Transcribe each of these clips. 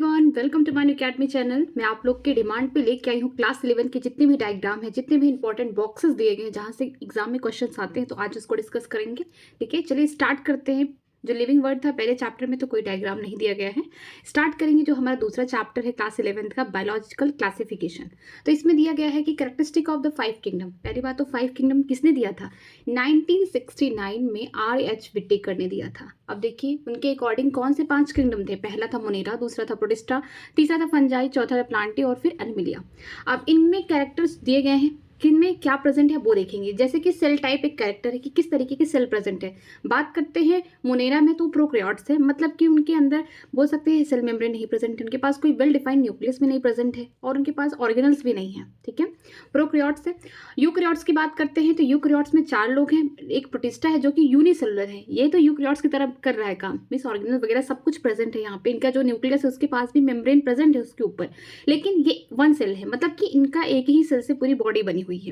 Everyone, welcome to my new academy channel. मैं आप लोग के डिमांड पे लेके आई हूँ क्लास 11 के जितने भी डायग्राम है, जितने भी इंपॉर्टेंट बॉक्सेस दिए गए हैं जहाँ से एग्जाम में क्वेश्चंस आते हैं, तो आज उसको डिस्कस करेंगे। ठीक है, चलिए स्टार्ट करते हैं। जो लिविंग वर्ड था पहले चैप्टर में तो कोई डायग्राम नहीं दिया गया है। स्टार्ट करेंगे जो हमारा दूसरा चैप्टर है क्लास 11 का, बायोलॉजिकल क्लासिफिकेशन। तो इसमें दिया गया है कि कैरेक्टरिस्टिक ऑफ द 5 किंगडम। पहली बात तो 5 किंगडम किसने दिया था? 1969 में R.H. विटेकर ने दिया था। अब देखिए उनके अकॉर्डिंग कौन से 5 किंगडम थे। पहला था मोनेरा, दूसरा था प्रोटिस्टा, तीसरा था फंजाई, चौथा था प्लांटी और फिर एनिमिलिया। अब इनमें कैरेक्टर्स दिए गए हैं, किन में क्या प्रेजेंट है वो देखेंगे। जैसे कि सेल टाइप एक कैरेक्टर है कि किस तरीके के सेल प्रेजेंट है। बात करते हैं मोनेरा में तो प्रोकैरियोट्स है, मतलब कि उनके अंदर बोल सकते हैं सेल मेम्ब्रेन नहीं प्रेजेंट है, उनके पास कोई वेल डिफाइंड न्यूक्लियस भी नहीं प्रेजेंट है और उनके पास ऑर्गेनल्स भी नहीं है। ठीक है, प्रोकैरियोट्स है। यूकैरियोट्स की बात करते हैं तो यूकैरियोट्स में 4 लोग हैं। एक प्रोटिस्टा है जो कि यूनिसेलुलर है, ये तो यूकैरियोट्स की तरह कर रहा है काम, मींस ऑर्गेनल वगैरह सब कुछ प्रेजेंट है यहाँ पे। इनका जो न्यूक्लियस है उसके पास भी मेम्ब्रेन प्रेजेंट है उसके ऊपर, लेकिन ये 1 सेल है, मतलब कि इनका एक ही सेल से पूरी बॉडी बनी हुई है।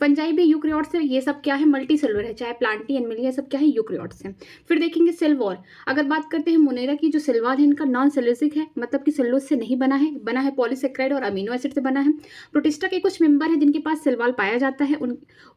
फंजाई भी यूकैरियोट्स है, ये सब क्या है मल्टी सेलुलर है, चाहे प्लांटी एनिमलिया सब क्या है यूकैरियोट्स है। फिर देखेंगे सेल वॉल। अगर बात करते हैं मोनेरा की, जो सेल वॉल है इनका नॉन सेलुलोसिक है, मतलब कि सेलुलोज से नहीं बना है पॉलीसेक्राइड और अमीनो एसिड से बना है। प्रोटिस्टा के कुछ मेंबर है जिनके पास सेल वॉल पाया जाता है,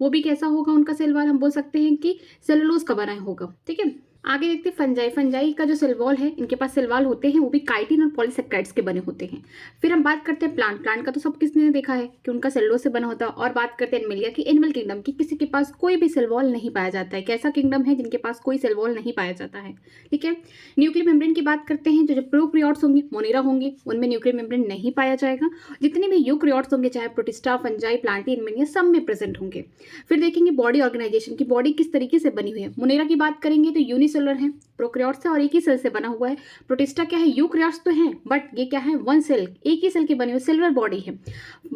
वो भी कैसा होगा उनका सेल वॉल, हम बोल सकते हैं कि सेलुलोज का बना होगा। ठीक है, आगे देखते हैं फंजाई। फंजाई का जो सेल वॉल है, इनके पास सेल वॉल होते हैं, वो भी काइटिन और पॉलीसेक्राइड्स के बने होते हैं। फिर हम बात करते हैं प्लांट। प्लांट का तो सब किसने देखा है कि उनका सेलुलोज से बना होता है। और बात करते हैं एनिमलिया की, एनिमल किंगडम की, किसी के पास कोई भी सेल वॉल नहीं पाया जाता है। कैसा किंगडम है जिनके पास कोई सेल वॉल नहीं पाया जाता है। ठीक है, न्यूक्लियर मेम्ब्रेन की बात करते हैं, जो प्रोकैरियोट्स होंगे मोनेरा होंगे उनमें न्यूक्लियर मेम्ब्रेन नहीं पाया जाएगा। जितने भी यूकैरियोट्स होंगे चाहे प्रोटिस्टा, फंजाई, प्लांटी, एनिमलिया सब में प्रेजेंट होंगे। फिर देखेंगे बॉडी ऑर्गेनाइजेशन की, बॉडी किस तरीके से बनी हुई है। मोनेरा की बात करेंगे तो यूनिसेलुलर है, प्रोकैरियोट्स है और एक ही सेल से बना हुआ है। प्रोटिस्टा क्या है, यूकैरियोट्स तो हैं बट ये क्या है 1 सेल, एक ही सेल की बनी हुई सेलुलर बॉडी है।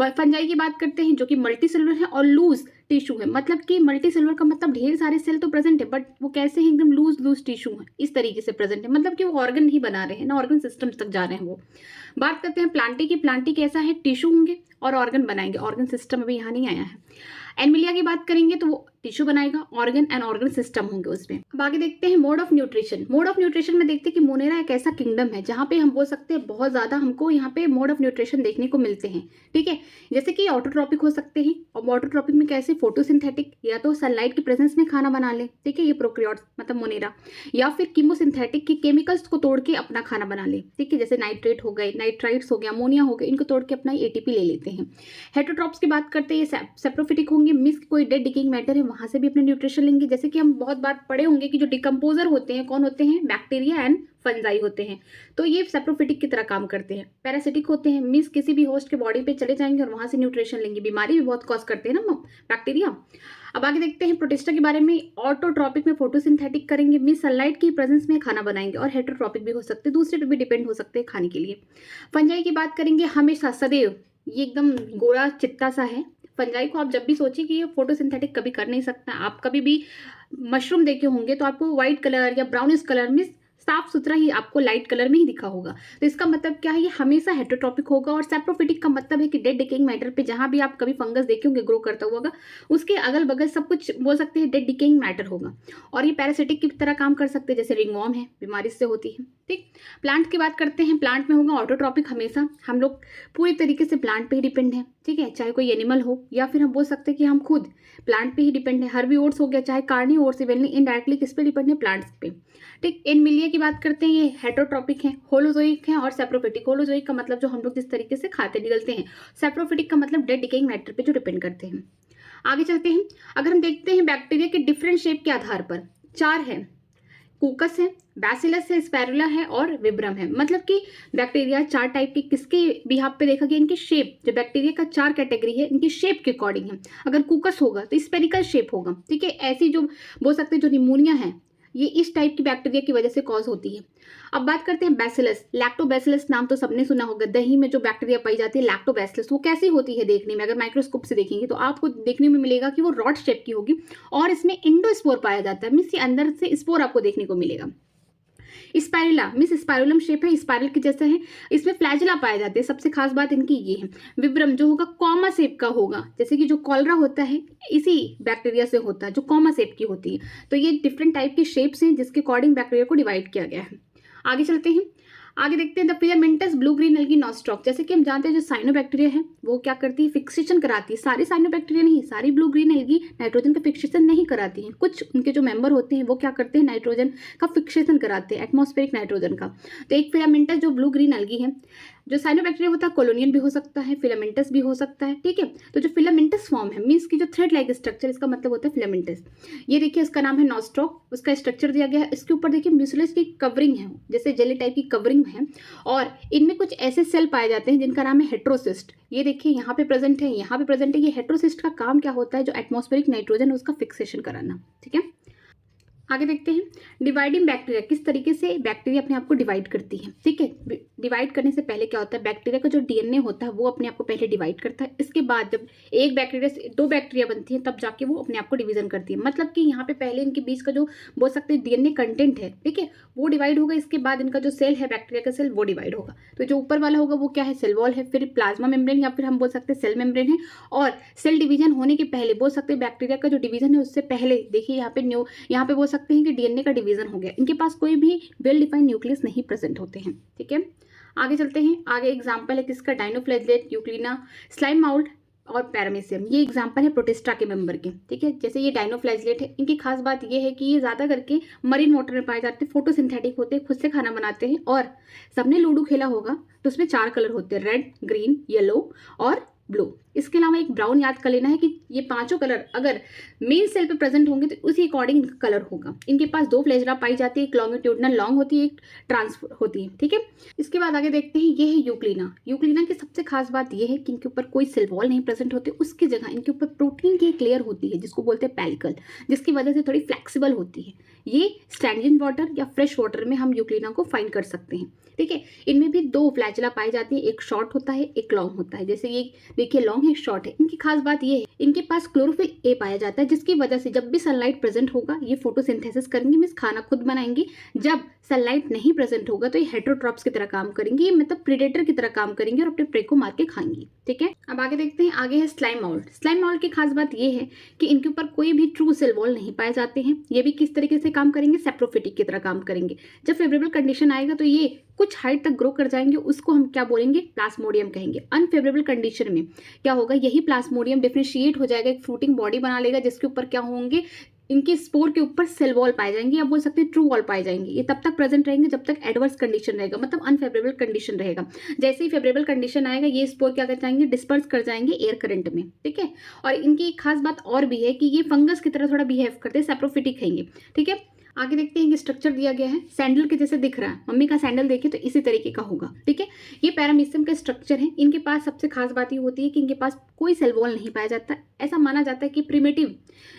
फंजाई की बात करते हैं जो कि मल्टी सेलुलर है और लूज टिश्यू है, मतलब कि मल्टी सेलुलर का मतलब ढेर सारे सेल तो प्रेजेंट है बट वो कैसे हैं एकदम लूज टिश्यू है, इस तरीके से प्रेजेंट है, मतलब कि वो ऑर्गन नहीं बना रहे हैं ना, ऑर्गन सिस्टम तक जा रहे हैं वो। बात करते हैं प्लांटी की। प्लांटी कैसा है, टिश्यू होंगे और ऑर्गन बनाएंगे, ऑर्गन सिस्टम अभी यहाँ नहीं आया है। एनिमलिया की बात करेंगे तो वो टिश्यू बनाएगा, ऑर्गन एंड ऑर्गन सिस्टम होंगे उसमें। अब आगे देखते हैं mode of nutrition. Mode of nutrition में देखते हैं कि मोनेरा एक ऐसा किंगडम है जहाँ पे हम बोल सकते हैं बहुत ज्यादा हमको यहाँ पे मोड ऑफ न्यूट्रिशन देखने को मिलते हैं। ठीक है, जैसे कि ऑटोट्रॉपिक हो सकते हैं, और ऑटोट्रॉपिक में कैसे फोटोसिंथेटिक, या तो सनलाइट के प्रेजेंस में खाना बना ले, ठीक है ये प्रोकैरियोट्स मतलब मोनेरा, या फिर कीमोसिंथेटिक की केमिकल्स को तोड़ के अपना खाना बना ले। ठीक है, जैसे नाइट्रेट हो गए, नाइट्राइट्स हो गया, अमोनिया हो गए, इनको तोड़ के अपना एटीपी ले लेते हैं। हेटरोट्रॉप्स की बात करते हैं, ये सेप्रोफिटिक होंगे, मींस कोई डेड डिकेइंग मैटर है वहां से भी अपने न्यूट्रिशन लेंगे। जैसे कि हम बहुत बार पढ़े होंगे कि जो डिकम्पोजर होते हैं कौन होते हैं, बैक्टीरिया एंड फंजाई होते हैं, तो ये सेप्रोफिटिक की तरह काम करते हैं। पैरासिटिक होते हैं, मींस किसी भी होस्ट के बॉडी पे चले जाएंगे और वहां से न्यूट्रिशन लेंगे। बीमारी भी बहुत कॉज करते हैं ना बैक्टीरिया। अब आगे देखते हैं प्रोटिस्टा के बारे में। ऑटोट्रॉपिक में फोटोसिंथेटिक करेंगे, मींस सनलाइट की प्रेजेंस में खाना बनाएंगे, और हेटरोट्रॉपिक भी हो सकते हैं, दूसरे पे भी डिपेंड हो सकते हैं खाने के लिए। फंजाई की बात करेंगे, हमेशा सदैव ये एकदम गोरा चित्ता सा है। फंजाई को आप जब भी सोचिए कि ये फोटोसिंथेटिक कभी कर नहीं सकता। आप कभी भी मशरूम देखे होंगे तो आपको व्हाइट कलर या ब्राउनिश कलर में साफ सुथरा ही आपको लाइट कलर में ही दिखा होगा, तो इसका मतलब क्या है, ये हमेशा हेटरोट्रॉपिक होगा। और सेप्रोफिटिक का मतलब है कि डेड डिकेइंग मैटर पे जहां भी आप कभी फंगस देखे होंगे ग्रो करता हुआ उसके अगल बगल सब कुछ बोल सकते हैं डेड डिकेइंग मैटर होगा। और ये पैरासिटिक की तरह काम कर सकते हैं, जैसे रिंगवॉर्म है, बीमारी से होती है। ठीक, प्लांट की बात करते हैं। प्लांट में होगा ऑटोट्रॉपिक, हमेशा हम लोग पूरी तरीके से प्लांट पे ही डिपेंड है। ठीक है, चाहे कोई एनिमल हो या फिर हम बोल सकते हैं कि हम खुद प्लांट पे ही डिपेंड है। हर्बीवोर्स हो गया, चाहे कार्निवोर्स, इवेनली इनडायरेक्टली किस पे डिपेंड है, प्लांट्स पे। ठीक, एनिमलिया की बात करते हैं, ये हेटरोट्रॉपिक है, होलोजोइक है और सेप्रोफिटिक। होलोजोइक का मतलब जो हम लोग जिस तरीके से खाते निगलते हैं, सेप्रोफिटिक का मतलब डेड डिकेइंग मैटर पे जो डिपेंड करते हैं। आगे चलते हैं, अगर हम देखते हैं बैक्टीरिया के डिफरेंट शेप के आधार पर 4 है, कूकस है, बैसिलस है, स्पैरुला है और विब्रम है। मतलब कि बैक्टीरिया 4 टाइप के किसके बिहाफ पे देखा गया, इनकी शेप, जो बैक्टीरिया का 4 कैटेगरी है इनकी शेप के अकॉर्डिंग है। अगर कूकस होगा तो स्पेरिकल शेप होगा। ठीक है, ऐसी जो बोल सकते हैं जो निमोनिया है ये इस टाइप की बैक्टीरिया की वजह से कॉज होती है। अब बात करते हैं बैसिलस। लैक्टोबैसिलस नाम तो सबने सुना होगा, दही में जो बैक्टीरिया पाई जाती है लैक्टोबैसिलस, वो कैसी होती है देखने में, अगर माइक्रोस्कोप से देखेंगे तो आपको देखने में मिलेगा कि वो रॉड शेप की होगी और इसमें एंडोस्पोर पाया जाता है, मींस अंदर से स्पोर आपको देखने को मिलेगा। स्पाइरुला मींस स्पाइरुलम शेप है, स्पाइरल के जैसा है, इसमें फ्लैजिला पाए जाते हैं। सबसे खास बात इनकी ये है। विब्रम जो होगा कॉमा शेप का होगा, जैसे कि जो कॉलरा होता है इसी बैक्टीरिया से होता है, जो कॉमा शेप की होती है। तो ये डिफरेंट टाइप की शेप्स हैं जिसके अकॉर्डिंग बैक्टीरिया को डिवाइड किया गया है। आगे चलते हैं, आगे देखते हैं the filamentous blue green algae Nostoc. जैसे कि हम जानते हैं जो साइनोबैक्टीरिया है वो क्या करती है, फिक्सेशन कराती है। सारी साइनोबैक्टीरिया नहीं, सारी ब्लू ग्रीन एल्गी नाइट्रोजन का फिक्सेशन नहीं कराती हैं। कुछ उनके जो मेंबर होते हैं वो क्या करते हैं, नाइट्रोजन का फिक्सेशन कराते हैं, एटमॉस्फेरिक नाइट्रोजन का। तो एक फिलामेंटस जो ब्लू ग्रीन एल्गी है, जो साइनोबैक्टीरिया होता है कॉलोनियल भी हो सकता है, फिलामेंटस भी हो सकता है, ठीक है। तो जो फिलामेंटस फॉर्म है मीन्स की जो थ्रेड लाइक स्ट्रक्चर, इसका मतलब होता है फिलामेंटस। ये देखिए इसका नाम है नॉस्ट्रॉक, उसका स्ट्रक्चर दिया गया है। इसके ऊपर देखिए म्यूसिलेज की कवरिंग है, जैसे जेली टाइप की कवरिंग है, और इनमें कुछ ऐसे सेल पाए जाते हैं जिनका नाम है हेट्रोसिस्ट। ये देखिए यहाँ पे प्रेजेंट है, यहाँ पे प्रेजेंट है। ये हेट्रोसिस्ट का काम क्या होता है, जो एटमॉस्फेरिक नाइट्रोजन है उसका फिक्सेशन कराना, ठीक है। आगे देखते हैं डिवाइडिंग बैक्टीरिया, किस तरीके से बैक्टीरिया अपने आप को डिवाइड करती है, ठीक है। डिवाइड करने से पहले क्या होता है, बैक्टीरिया का जो डीएनए होता है वो अपने आप को पहले डिवाइड करता है। इसके बाद जब एक बैक्टीरिया से दो बैक्टीरिया बनती है तब जाके वो अपने आप को डिवीजन करती है। मतलब कि यहाँ पे पहले इनके बीच का जो बोल सकते हैं डीएनए कंटेंट है, ठीक है, वो डिवाइड होगा। इसके बाद इनका जो सेल है बैक्टीरिया का सेल वो डिवाइड होगा। तो जो ऊपर वाला होगा वो क्या है, सेल वॉल है, फिर प्लाज्मा मेम्ब्रेन या फिर हम बोल सकते हैं सेल मेम्ब्रेन है। और सेल डिवीजन होने के पहले बोल सकते हैं बैक्टीरिया का जो डिवीजन है उससे पहले देखिए यहाँ पे बोल सकते हैं कि डीएनए का डिवीजन हो गया। इनके पास कोई भी वेल डिफाइंड न्यूक्लियस नहीं प्रेजेंट होते हैं, ठीक है। आगे चलते हैं, आगे एग्जांपल है किसका, डाइनोफ्लैजेलेट, यूक्लिना, स्लाइम माउल्ट और पैरामीशियम। ये एग्जांपल है प्रोटिस्टा के मेंबर के, ठीक है। जैसे ये डाइनोफ्लैजेलेट है, इनकी खास बात ये है कि ये ज़्यादा करके मरीन वाटर में पाए जाते हैं, फोटोसिंथेटिक होते हैं, खुद से खाना बनाते हैं। और सबने लूडो खेला होगा तो उसमें 4 कलर होते हैं, रेड, ग्रीन, येलो और ब्लू। इसके अलावा एक ब्राउन याद कर लेना है कि ये पांचों कलर अगर मेन सेल पे प्रेजेंट होंगे तो उसी अकॉर्डिंग इनका कलर होगा। इनके पास 2 फ्लैजेला पाई जाती है, एक लॉन्गिट्यूडनल लॉन्ग होती है, एक ट्रांसफर होती है, ठीक है। इसके बाद आगे देखते हैं, ये है यूक्लिना। यूक्लिना की सबसे खास बात ये है कि इनके ऊपर कोई सेल वॉल नहीं प्रेजेंट होती, उसकी जगह इनके ऊपर प्रोटीन की एक लेयर होती है जिसको बोलते हैं पेलिकल, जिसकी वजह से थोड़ी फ्लेक्सिबल होती है। ये स्टैंडिंग वाटर या फ्रेश वाटर में हम यूक्लिना को फाइंड कर सकते हैं, ठीक है। इनमें भी 2 फ्लैजेला पाई जाती है, एक शॉर्ट होता है, एक लॉन्ग होता है। जैसे ये देखिए लॉन्ग है, शॉर्ट है। इनकी खास बात ये है इनके पास क्लोरोफिल ए पाया जाता है, जिसकी वजह से जब भी सनलाइट प्रेजेंट होगा ये फोटोसिंथेसिस करेंगे, मींस खाना खुद बनाएंगे। जब सनलाइट नहीं प्रेजेंट होगा तो ये हेटरोट्रॉप्स की तरह काम करेंगे, ये मतलब प्रीडेटर की तरह काम करेंगे और अपने प्रे को मार के खाएंगे, ठीक है। अब आगे देखते हैं, आगे है स्लाइम माउल्ट। स्लाइम माउल्ट की खास बात ये है कि इनके ऊपर कोई भी ट्रू सेल वॉल नहीं पाए जाते हैं। ये भी किस तरीके से काम करेंगे, सेप्रोफिटिक की तरह काम करेंगे। जब फेवरेबल कंडीशन आएगा तो ये कुछ हाइट तक ग्रो कर जाएंगे, उसको हम क्या बोलेंगे, प्लास्मोडियम कहेंगे। अनफेवरेबल कंडीशन में क्या होगा, यही प्लास्मोडियम डिफरेंशिएट हो जाएगा, एक फ्रूटिंग बॉडी बना लेगा, जिसके ऊपर क्या होंगे, इनके स्पोर के ऊपर सेल वॉल पाए जाएंगे या बोल सकते हैं ट्रू वॉल पाए जाएंगे। ये तब तक प्रेजेंट रहेंगे जब तक एडवर्स कंडीशन रहेगा, मतलब अनफेवरेबल कंडीशन रहेगा। जैसे ही फेवरेबल कंडीशन आएगा ये स्पोर क्या कर जाएंगे, डिस्पर्स कर जाएंगे एयर करंट में, ठीक है। और इनकी एक खास बात और भी है कि ये फंगस की तरह थोड़ा बिहेव करते हैं, सेप्रोफिटिक है ये, ठीक है। आगे देखते हैं कि स्ट्रक्चर दिया गया है, सैंडल के जैसे दिख रहा है, मम्मी का सैंडल देखिए तो इसी तरीके का होगा, ठीक है। ये पैरामीशियम का स्ट्रक्चर है। इनके पास सबसे खास बात ये होती है कि इनके पास कोई सेल वॉल नहीं पाया जाता। ऐसा माना जाता है कि प्रिमिटिव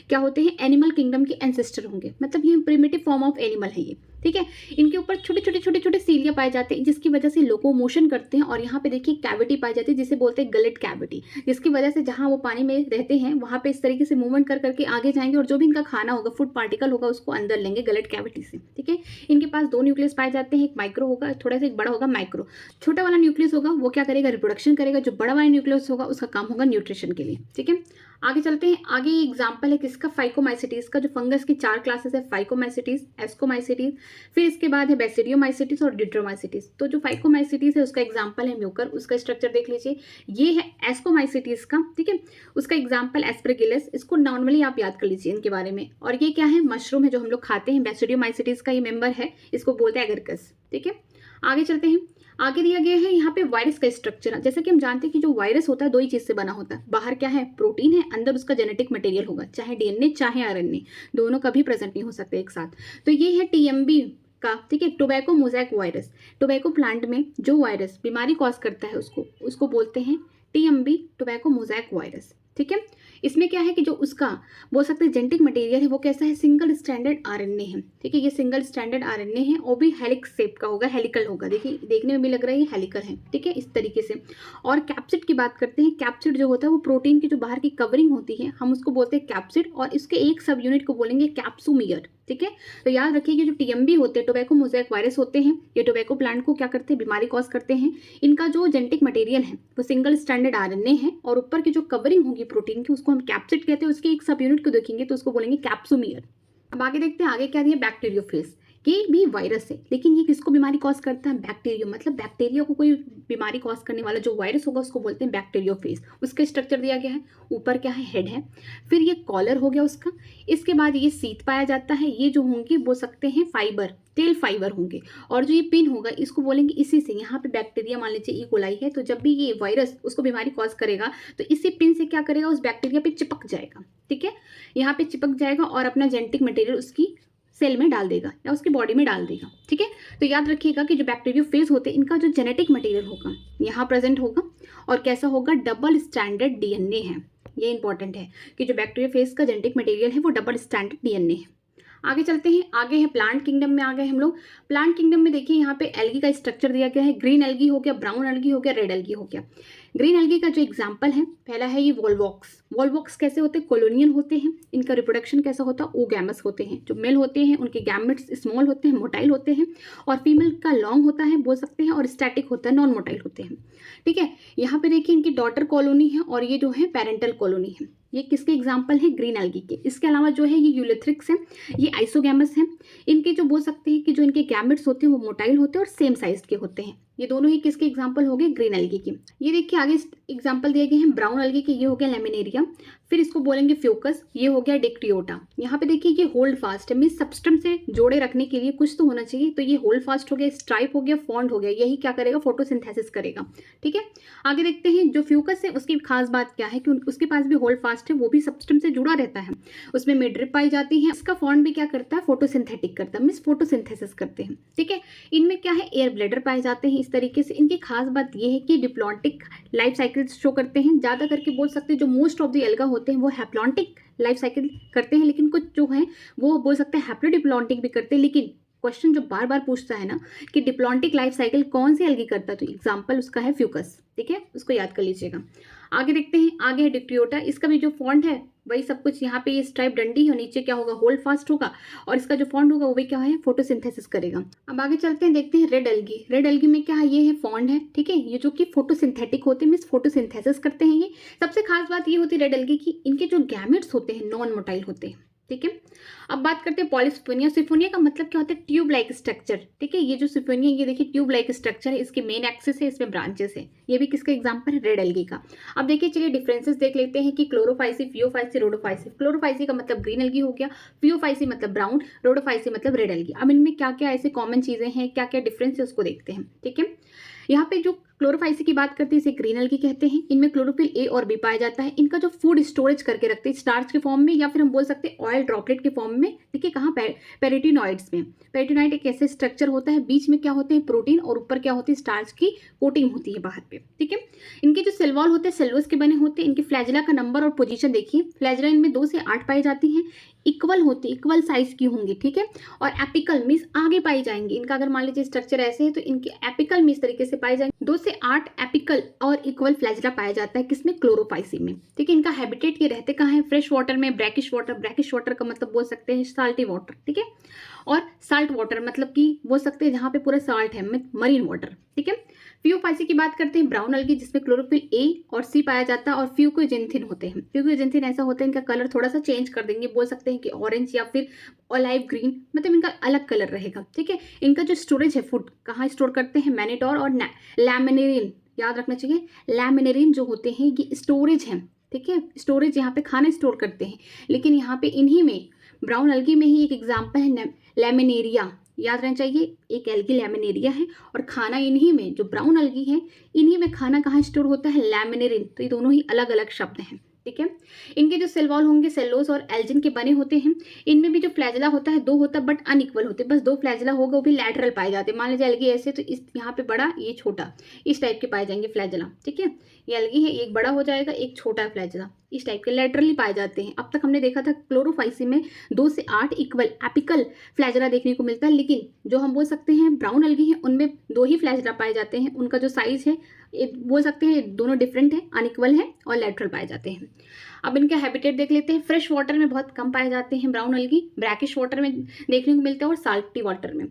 क्या होते हैं, एनिमल किंगडम के एंसेस्टर होंगे, मतलब ये प्रिमिटिव फॉर्म ऑफ एनिमल है ये, ठीक है। इनके ऊपर छोटे छोटे सीलिया पाए जाते हैं, जिसकी वजह से लोकोमोशन करते हैं। और यहाँ पे देखिए कैविटी पाई जाती है जिसे बोलते हैं गलेट कैविटी, जिसकी वजह से जहाँ वो पानी में रहते हैं वहाँ पे इस तरीके से मूवमेंट कर करके आगे जाएंगे और जो भी इनका खाना होगा, फूड पार्टिकल होगा, उसको अंदर लेंगे गलेट कैविटी से, ठीक है। इनके पास 2 न्यूक्लियस पाए जाते हैं, एक माइक्रो होगा थोड़ा सा, एक बड़ा होगा माइक्रो। छोटा वाला न्यूक्लियस होगा वो क्या करेगा, रिप्रोडक्शन करेगा। जो बड़ा वाला न्यूक्लियस होगा उसका काम होगा न्यूट्रिशन के लिए, ठीक है। आगे चलते हैं, आगे एग्जांपल है किसका, फाइकोमाइसिटीज का। जो फंगस की 4 क्लासेस है, फाइकोमाइसिटीज, एस्कोमाइसिटीज, फिर इसके बाद है बेसिडियोमाइसिटीज और डिट्रोमाइसिटीज। तो जो फाइकोमाइसिटीज है उसका एग्जांपल है म्यूकर, उसका स्ट्रक्चर देख लीजिए। ये है एस्कोमाइसिटीज का, ठीक है। उसका एग्जांपल एस्परगिलस, इसको नॉर्मली आप याद कर लीजिए इनके बारे में। और ये क्या है, मशरूम है जो हम लोग खाते हैं। बेसिडियोमाइसिटीज का ये मेंबर है, इसको बोलते हैं एगरकस, ठीक है। आगे चलते हैं, आगे दिया गया है यहाँ पे वायरस का स्ट्रक्चर। जैसे कि हम जानते हैं कि जो वायरस होता है 2 ही चीज से बना होता है, बाहर क्या है, प्रोटीन है, अंदर उसका जेनेटिक मटेरियल होगा, चाहे डीएनए चाहे आरएनए, दोनों कभी प्रेजेंट नहीं हो सकते एक साथ। तो ये है टीएमबी का, ठीक है, tobacco mosaic virus. Tobacco plant में जो वायरस बीमारी कॉज करता है उसको बोलते हैं टीएमबी, टोबैको मोज़ैक वायरस, ठीक है। इसमें क्या है कि जो उसका बोल सकते हैं जेनेटिक मटेरियल है वो कैसा है, सिंगल स्टैंडर्ड आरएनए है, ठीक है। ये सिंगल स्टैंडर्ड आरएनए है और भी हेलिक्स शेप का होगा, हेलिकल होगा, देखिए देखने में भी लग रहा है ये हेलिकल है, ठीक है, इस तरीके से। और कैप्सिड की बात करते हैं, कैप्सिड जो होता है वो प्रोटीन की जो बाहर की कवरिंग होती है हम उसको बोलते हैं कैप्सिड, और इसके एक सब यूनिट को बोलेंगे कैप्सुमियर, ठीक है। तो याद रखिए कि जो टीएमबी होते हैं, टोबैको मोज़ैक वायरस होते हैं, ये टोबैको प्लांट को क्या करते हैं, बीमारी कॉज करते हैं। इनका जो जेनेटिक मटेरियल है वो सिंगल स्टैंडर्ड आरएनए है और ऊपर की जो कवरिंग होगी प्रोटीन की उसको हम कैप्सिड कहते हैं। उसके एक सब यूनिट को देखेंगे तो उसको बोलेंगे कैप्सुमियर। अब आगे देखते हैं, आगे क्या दिया, बैक्टीरियोफेज। ये भी वायरस है, लेकिन ये किसको बीमारी कॉज करता है? बैक्टीरिया, मतलब बैक्टीरिया को कोई बीमारी कॉज करने वाला जो वायरस होगा उसको बोलते हैं बैक्टीरियोफेज। उसका स्ट्रक्चर दिया गया है, ऊपर क्या है? हेड है, फिर ये कॉलर हो गया उसका, इसके बाद ये सीट पाया जाता है, ये जो होंगे वो सकते हैं फाइबर, टेल फाइबर होंगे, और जो ये पिन होगा इसको बोलेंगे, इसी से यहाँ पे बैक्टीरिया मान लीजिए ई कोलाई है, तो जब भी ये वायरस उसको बीमारी कॉज करेगा तो इसी पिन से क्या करेगा? उस बैक्टीरिया पे चिपक जाएगा, ठीक है, यहाँ पे चिपक जाएगा और अपना जेनेटिक मटेरियल उसकी सेल में डाल देगा या उसकी बॉडी में डाल देगा, ठीक है। तो याद रखिएगा कि जो बैक्टीरियोफेज होते हैं इनका जो जेनेटिक मटेरियल होगा यहाँ प्रेजेंट होगा, और कैसा होगा? डबल स्टैंडर्ड डीएनए है। ये इंपॉर्टेंट है कि जो बैक्टीरियोफेज का जेनेटिक मटेरियल है वो डबल स्टैंडर्ड डीएनए है। आगे चलते हैं, आगे है प्लांट किंगडम में आ गए हम लोग। प्लांट किंगडम में देखिए यहाँ पे एल्गी का स्ट्रक्चर दिया गया है, ग्रीन एल्गी हो गया, ब्राउन एल्गी हो गया, रेड एल्गी हो गया। ग्रीन एल्गी का जो एग्जाम्पल है पहला है ये वॉलवॉक्स। वॉलवॉक्स कैसे होते हैं? कॉलोनियल होते हैं। इनका रिप्रोडक्शन कैसा होता है? ओगैमस होते हैं। जो मेल होते हैं उनके गैमेट्स स्मॉल होते हैं, मोटाइल होते हैं, और फीमेल का लॉन्ग होता है बोल सकते हैं, और स्टैटिक होता है, नॉन मोटाइल होते हैं, ठीक है। यहाँ पे देखिए इनकी डॉटर कॉलोनी है और ये जो है पेरेंटल कॉलोनी है। ये किसके एग्जाम्पल है? ग्रीन एल्गी के। इसके अलावा जो है ये यूलेथ्रिक्स है, ये आइसोगैमस है। इनके जो बोल सकते हैं कि जो इनके गैमेट्स होते हैं वो मोटाइल होते हैं और सेम साइज के होते हैं। ये दोनों ही किसके एग्जाम्पल हो गए? ग्रीन एल्गी के। ये देखिए आगे एग्जाम्पल दिए गए हैं ब्राउन एल्गी के, ये हो गया लेमिनेरिया, फिर इसको बोलेंगे फ्यूकस, ये हो गया डिक्टियोटा। यहाँ पे देखिए ये होल्ड फास्ट है, मीन्स सबस्टेंस से जोड़े रखने के लिए कुछ तो होना चाहिए, तो ये होल्ड फास्ट हो गया, स्ट्राइप हो गया, फॉन्ड हो गया, यही क्या करेगा? फोटोसिंथेसिस करेगा, ठीक है। आगे देखते हैं जो फ्यूकस है उसकी खास बात क्या है कि उसके पास भी होल्ड फास्ट है, वो भी सबस्टेंस से जुड़ा रहता है, उसमें मिडरिप पाई जाती है। इसका फॉन्ड भी क्या करता है? फोटोसिंथेटिक करता है, मीन्स फोटोसिंथेसिस करते हैं, ठीक है। इनमें क्या है? एयर ब्लैडर पाए जाते हैं। इस तरीके से इनकी खास बात ये है कि डिप्लॉन्टिक लाइफ साइकिल शो करते हैं। ज़्यादा करके बोल सकते हैं जो मोस्ट ऑफ द एल्गा होते हैं वो हैप्लॉन्टिक लाइफ साइकिल करते हैं, लेकिन कुछ जो है वो बोल सकते हैं हैप्लोडिप्लॉन्टिक भी करते हैं। लेकिन क्वेश्चन जो बार बार पूछता है ना कि डिप्लॉन्टिक लाइफ साइकिल कौन सी एल्गी करता है, तो एग्जाम्पल उसका है फ्यूकस, ठीक है, उसको याद कर लीजिएगा। आगे देखते हैं, आगे है डिक्टियोटा। इसका भी जो फॉन्ट है वही सब कुछ, यहाँ पे ये स्ट्राइप डंडी है, नीचे क्या होगा? होल्ड फास्ट होगा, और इसका जो फॉन्ट होगा वो भी क्या है? फोटोसिंथेसिस करेगा। अब आगे चलते हैं, देखते हैं रेड एल्गी। रेड एल्गी में क्या है? ये है फॉन्ट है, ठीक है, ये जो कि फोटोसिंथेटिक होते हैं, मीन्स फोटोसिंथेसिस करते हैं। ये सबसे खास बात ये होती है रेड एल्गी की, इनके जो गैमेट्स होते हैं नॉन मोटाइल होते हैं, ठीक है। अब बात करते हैं पॉलीसिफोनिया। सिफोनिया का मतलब क्या होता है? ट्यूब लाइक स्ट्रक्चर, ठीक है। ये जो सिफोनिया, ये देखिए ट्यूब लाइक स्ट्रक्चर है, इसके मेन एक्सिस है, इसमें ब्रांचेस है। ये भी किसका एग्जांपल है? रेड एल्गी का। अब देखिए चलिए डिफरेंसेस देख लेते हैं कि क्लोरोफाइसी, फियोफाइसी, रोडोफाइसी। क्लोरोफाइसी का मतलब ग्रीन एल्गी हो गया, फियोफाइसी मतलब ब्राउन, रोडोफाइसी मतलब रेड एल्गी। अब इनमें क्या क्या ऐसे कॉमन चीजें हैं, क्या क्या डिफरेंस है उसको देखते हैं, ठीक है। यहाँ पे जो क्लोरोफाइसी की बात करते हैं इसे ग्रीन एल्गी कहते हैं। इनमें क्लोरोफिल ए और बी पाया जाता है। इनका जो फूड स्टोरेज करके रखते हैं स्टार्च के फॉर्म में, या फिर हम बोल सकते हैं ऑयल ड्रॉपलेट के फॉर्म में, ठीक है, कहाँ? पेरिटिनॉइड्स में। पेरिटिनॉइड एक ऐसे स्ट्रक्चर होता है, बीच में क्या होते हैं? प्रोटीन, और ऊपर क्या होती है? स्टार्च की कोटिंग होती है बाहर पे, ठीक है। इनके जो सेल वॉल होते हैं सेलुलोज के बने होते हैं। इनके फ्लैजिला का नंबर और पोजीशन देखिए, फ्लैजिला इनमें 2 से 8 पाई जाती हैं, इक्वल होती, इक्वल साइज की होंगी, ठीक है। और एपिकल मीन्स आगे पाई जाएंगी। इनका अगर मान लीजिए स्ट्रक्चर ऐसे है तो इनके एपिकल में इस तरीके से पाई जाएंगे। 2 से 8 एपिकल और इक्वल फ्लैजिला पाया जाता है, किसमें? क्लोरोफाइसी में, ठीक है। इनका हैबिटेट ये रहते कहाँ है? फ्रेश वाटर में, ब्रैकिश वाटर। ब्रैकिश वाटर का मतलब बोल सकते हैं साल्टी वाटर, ठीक है, और साल्ट वाटर मतलब कि बोल सकते हैं जहाँ पे पूरा साल्ट है, मरीन वाटर, ठीक है। फियोफाइसी की बात करते हैं, ब्राउन एल्गी जिसमें क्लोरोफिल ए और सी पाया जाता है, और फ्यूकोजेंथिन होते हैं। फ्यूकोजेंथिन ऐसा होता है इनका कलर थोड़ा सा चेंज कर देंगे, बोल सकते हैं कि ऑरेंज या फिर ऑलिव ग्रीन, मतलब इनका अलग कलर रहेगा, ठीक है। इनका जो स्टोरेज है फूड कहाँ स्टोर करते हैं? मैनिटोर और लैमिनेरिन, याद रखना चाहिए। लैमिनेरिन जो होते हैं ये स्टोरेज है, ठीक है, स्टोरेज यहाँ पे खाना स्टोर करते हैं। लेकिन यहाँ पे इन्हीं में ब्राउन एल्गी में ही एक एग्जाम्पल है लैमिनेरिया, याद रहना चाहिए, एक एल्गी लैमिनेरिया है, और खाना इन्हीं में, जो ब्राउन एल्गी है इन्हीं में खाना कहाँ स्टोर होता है? लैमिनेरिन। तो ये दोनों ही अलग अलग शब्द हैं, ठीक है। इनके जो सेल वॉल होंगे सेलोज और एल्जिन के बने होते हैं। इनमें भी जो फ्लैजिला होता है 2 होता है बट अनइक्वल होते हैं, बस 2 फ्लैजिला होगा, वो भी लैटरल पाए जाते हैं। मान लीजिए एल्गी ऐसे तो इस यहाँ पे बड़ा, ये छोटा, इस टाइप के पाए जाएंगे फ्लैजिला, ठीक है। ये एल्गी है, एक बड़ा हो जाएगा, एक छोटा फ्लैजिला, इस टाइप के लैटरली पाए जाते हैं। अब तक हमने देखा था क्लोरोफाइसी में 2 से 8 इक्वल एपिकल फ्लैजिला देखने को मिलता है, लेकिन जो हम बोल सकते हैं ब्राउन एल्गी है उनमें 2 ही फ्लैजिला पाए जाते हैं। उनका जो साइज है बोल सकते हैं दोनों डिफरेंट है, अनइक्वल है और लैटरल पाए जाते हैं। अब इनका हैबिटेट देख लेते हैं। फ्रेश वाटर में बहुत कम पाए जाते हैं ब्राउन एल्गी, ब्रैकिश वाटर में देखने को मिलते हैं और साल्टी वाटर में।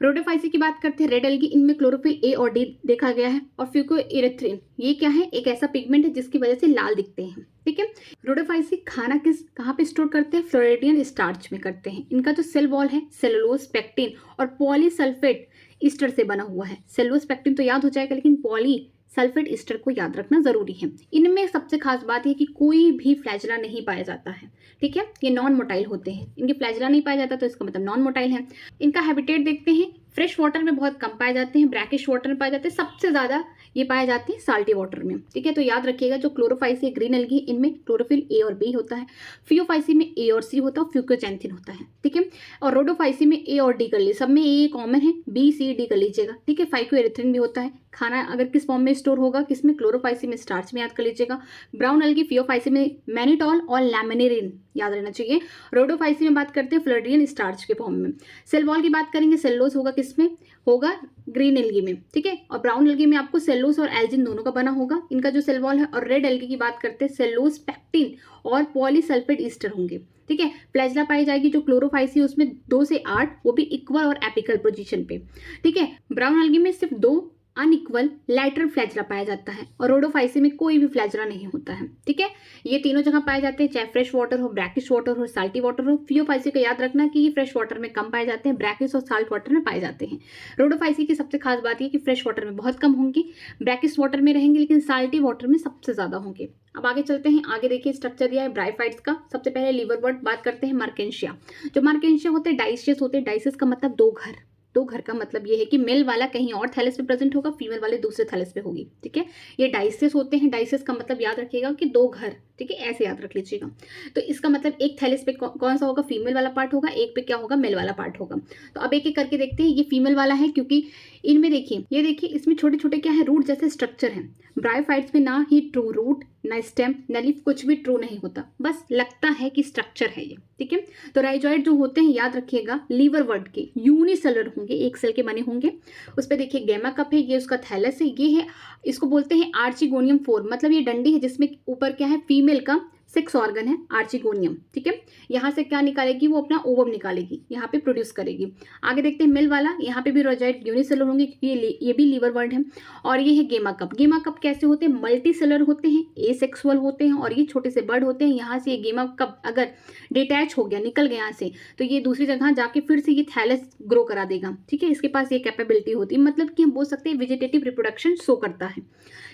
रोडोफाइसी की बात करते हैं, रेड एल्गी, इनमें क्लोरोफिल ए और डी देखा गया है, और फ्यूकोइरेथ्रिन ये क्या है? एक ऐसा पिगमेंट है जिसकी वजह से लाल दिखते हैं, ठीक है। रोडोफाइसी खाना कहाँ पे स्टोर करते हैं? फ्लोरिडियन स्टार्च में करते हैं। इनका जो सेल वॉल है सेलुलोज, पेक्टिन और पॉलीसल्फेट ईस्टर से बना हुआ है। सेलुलोज पेक्टिन तो याद हो जाएगा, लेकिन पॉलीसल्फेट ईस्टर को याद रखना जरूरी है। इनमें सबसे खास बात यह कि कोई भी फ्लैजला नहीं पाया जाता है। ठीक है, ये नॉन मोटाइल होते हैं। इनके फ्लैजला नहीं पाया जाता तो इसका मतलब नॉन मोटाइल है। इनका हैबिटेट देखते हैं, फ्रेश वाटर में बहुत कम पाए जाते हैं, ब्रैकिश वाटर में पाए जाते हैं, सबसे ज्यादा ये पाए जाते हैं साल्टी वाटर में। ठीक है, तो याद रखिएगा जो क्लोरोफाइसी ग्रीन एल्गी इनमें क्लोरोफिल ए और बी होता है, फियोफाइसी में ए और सी होता है, फ्यूकोजैंथिन होता है। ठीक है, और रोडोफाइसी में ए और डी कर लीजिए, सब में ए कॉमन है, बी सी डी कर लीजिएगा। ठीक है, फाइकोएरिथ्रिन भी होता है। खाना अगर किस फॉर्म में स्टोर होगा, किसमें? क्लोरोफाइसी में स्टार्च में, याद कर लीजिएगा। ब्राउन एल्गी फियोफाइसी में मैनिटॉल और लैमिनेरिन याद रहना चाहिए। रोडोफाइसी में बात करते हैं फ्लोरिडियन स्टार्च के फॉर्म में। सेल वॉल की बात करेंगे, सेलुलोज होगा किसमें? होगा ग्रीन एल्गी में। ठीक है, और ब्राउन एल्गी में आपको सेलुलोज और एल्जिन दोनों का बना होगा इनका जो सेल वॉल है। और रेड एल्गी की बात करते हैं, सेलुलोज, पेक्टिन और पॉलीसल्फेट ईस्टर होंगे। ठीक है, फ्लैजला पाई जाएगी जो क्लोरोफाइसी उसमें 2 से 8, वो भी इक्वल और एपिकल पोजीशन पे। ठीक है, ब्राउन एल्गी में सिर्फ 2 अनइक्वल लैटरल फ्लैजला पाया जाता है और रोडोफाइसी में कोई भी फ्लैजला नहीं होता है। ठीक है, ये तीनों जगह पाए जाते हैं, चाहे फ्रेश वाटर हो, ब्रैकिश वाटर हो, साल्टी वाटर हो। फियोफाइसी का याद रखना कि ये फ्रेश वाटर में कम पाए जाते हैं, ब्रैकिश और साल्ट वाटर में पाए जाते हैं। रोडोफाइसी की सबसे खास बात ये कि फ्रेश वाटर में बहुत कम होंगे, ब्रैकिश वाटर में रहेंगे, लेकिन साल्टी वाटर में सबसे ज्यादा होंगे। अब आगे चलते हैं, आगे देखिए स्ट्रक्चर दिया है ब्रायोफाइट्स का। सबसे पहले लीवर वर्ड बात करते हैं, मार्केंशिया। जो मार्केंशिया होते हैं डाइसियस होते हैं। डाइसियस का मतलब दो घर। दो घर का मतलब ये है कि मेल वाला कहीं और थैलेस पे प्रेजेंट होगा, फीमेल वाले दूसरे थैलेस पे होगी। ठीक है, ये डाइसियस होते हैं। डाइसियस का मतलब याद रखिएगा कि दो घर। ठीक है, ऐसे याद रख लीजिएगा। तो इसका मतलब एक थैलेस पे कौन सा होगा? फीमेल वाला पार्ट होगा, एक पे क्या होगा? मेल वाला पार्ट होगा। तो अब एक एक करके देखते हैं। ये फीमेल वाला है क्योंकि इनमें देखिए, ये देखिए इसमें छोटे छोटे क्या है? रूट जैसे स्ट्रक्चर है। ब्रायोफाइट्स में ना ही ट्रू रूट, ना स्टेम, ना लीफ, कुछ भी ट्रू नहीं होता, बस लगता है कि स्ट्रक्चर है ये। ठीक है, तो राइजॉइड जो होते हैं याद रखिएगा लीवर वर्ड के यूनिसेलर होंगे, एक सेल के बने होंगे। उस पर देखिए गैमा कप है, ये उसका थैलस है। ये है, इसको बोलते हैं आर्चिगोनियम 4, मतलब ये डंडी है जिसमें ऊपर क्या है? फीमेल का 6 ऑर्गन है, आर्चिगोनियम। ठीक है, यहाँ से क्या निकालेगी? वो अपना ओवम निकालेगी, यहाँ पे प्रोड्यूस करेगी। आगे देखते हैं मेल वाला, यहाँ पे भी राइजॉइड यूनिसेलर होंगे क्योंकि ये भी लीवर वर्ड है। और ये है गेमा कप। गेमा कप कैसे होते हैं? मल्टी सेलर होते हैं, एसेक्सुअल होते हैं और ये छोटे से बर्ड होते हैं। यहाँ से ये गेमा कप अगर डिटैच हो गया, निकल गया यहाँ से, तो ये दूसरी जगह जाके फिर से ये थैलस ग्रो करा देगा। ठीक है, इसके पास ये कैपेबिलिटी होती है, मतलब कि हम बोल सकते हैं वेजिटेटिव रिप्रोडक्शन शो करता है।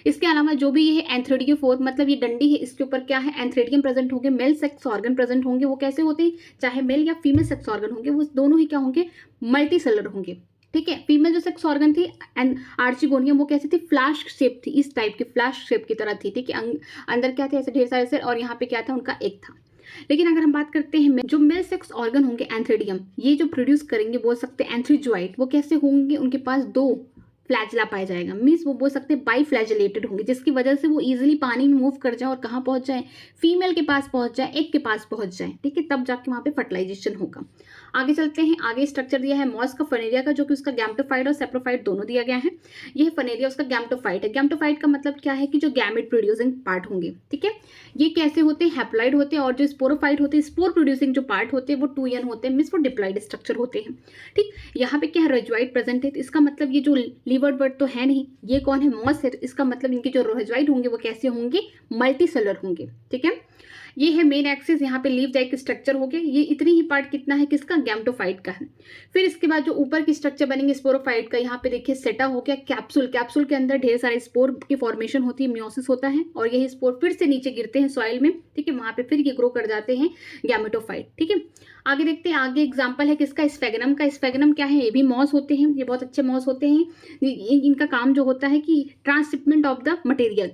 इसके अलावा जो भी ये है एंथ्रेडियम 4, मतलब ये डंडी है, इसके ऊपर क्या है? एंथ्रेडियम प्रेजेंट होंगे, मेल सेक्स ऑर्गन प्रेजेंट होंगे। वो कैसे होते हैं? चाहे मेल या फीमेल सेक्स ऑर्गन होंगे, वो दोनों ही क्या होंगे? मल्टी सेलर होंगे। ठीक है, फीमेल जो सेक्स ऑर्गन थी आर्चिगोनियम, वो कैसी थी? फ्लैश शेप थी, इस टाइप की फ्लैश शेप की तरह थी। ठीक है, अंदर क्या थे? ऐसे ढेर सारे सेल, और यहाँ पे क्या था? उनका एक था। लेकिन अगर हम बात करते हैं जो मेल सेक्स ऑर्गन होंगे एंथ्रेडियम, ये जो प्रोड्यूस करेंगे बोल सकते हैं एंथ्रीजोइट, वो कैसे होंगे? उनके पास 2 फ्लैजला पाया जाएगा, मीन्स वो बोल सकते हैं बाई फ्लैजलेटेड होंगे, जिसकी वजह से वो इजीली पानी में मूव कर जाए और कहाँ पहुंच जाए? फीमेल के पास पहुंच जाए, एग के पास पहुंच जाए। ठीक है, तब जाके वहां पे फर्टिलाइजेशन होगा। आगे चलते हैं, आगे स्ट्रक्चर दिया है मॉस का, फनेरिया का, जो कि उसका गैमेटोफाइट और सेप्रोफाइट दोनों दिया गया है। यह फनेरिया उसका गैमेटोफाइट है। गैमेटोफाइट का मतलब क्या है? कि जो गैमेट प्रोड्यूसिंग पार्ट होंगे। ठीक है, ये कैसे होते हैं? हैप्लॉइड होते हैं। और जो स्पोरोफाइट होते हैं, स्पोर प्रोड्यूसिंग जो पार्ट होते हैं, वो 2n होते हैं, मीन्स वो डिप्लॉइड स्ट्रक्चर होते हैं। ठीक, यहाँ पे क्या है? रेजॉइड प्रेजेंट है। तो इसका मतलब ये जो लीवर्ड वर्ड तो है नहीं, ये कौन है? मॉस है। इसका मतलब इनके जो रेजॉइड होंगे वो कैसे होंगे? मल्टी सेलर होंगे। ठीक है, ये है मेन एक्सिस, यहाँ पे लीव जाइक स्ट्रक्चर हो गए। ये इतनी ही पार्ट कितना है? किसका? गैमेटोफाइट का है। फिर इसके बाद जो ऊपर की स्ट्रक्चर बनेंगे स्पोरोफाइट का, यहाँ पे देखिए सेटा हो गया, कैप्सूल। कैप्सूल के अंदर ढेर सारे स्पोर की फॉर्मेशन होती है, मियोसिस होता है, और यही स्पोर फिर से नीचे गिरते हैं सॉइल में। ठीक है, वहां पे फिर ये ग्रो कर जाते हैं गैमेटोफाइट। ठीक है, आगे देखते हैं, आगे एग्जाम्पल है किसका? स्फेगनम का। स्फेगनम क्या है? ये भी मॉस होते हैं, ये बहुत अच्छे मॉस होते हैं। इनका काम जो होता है कि ट्रांसशिपमेंट ऑफ द मटेरियल,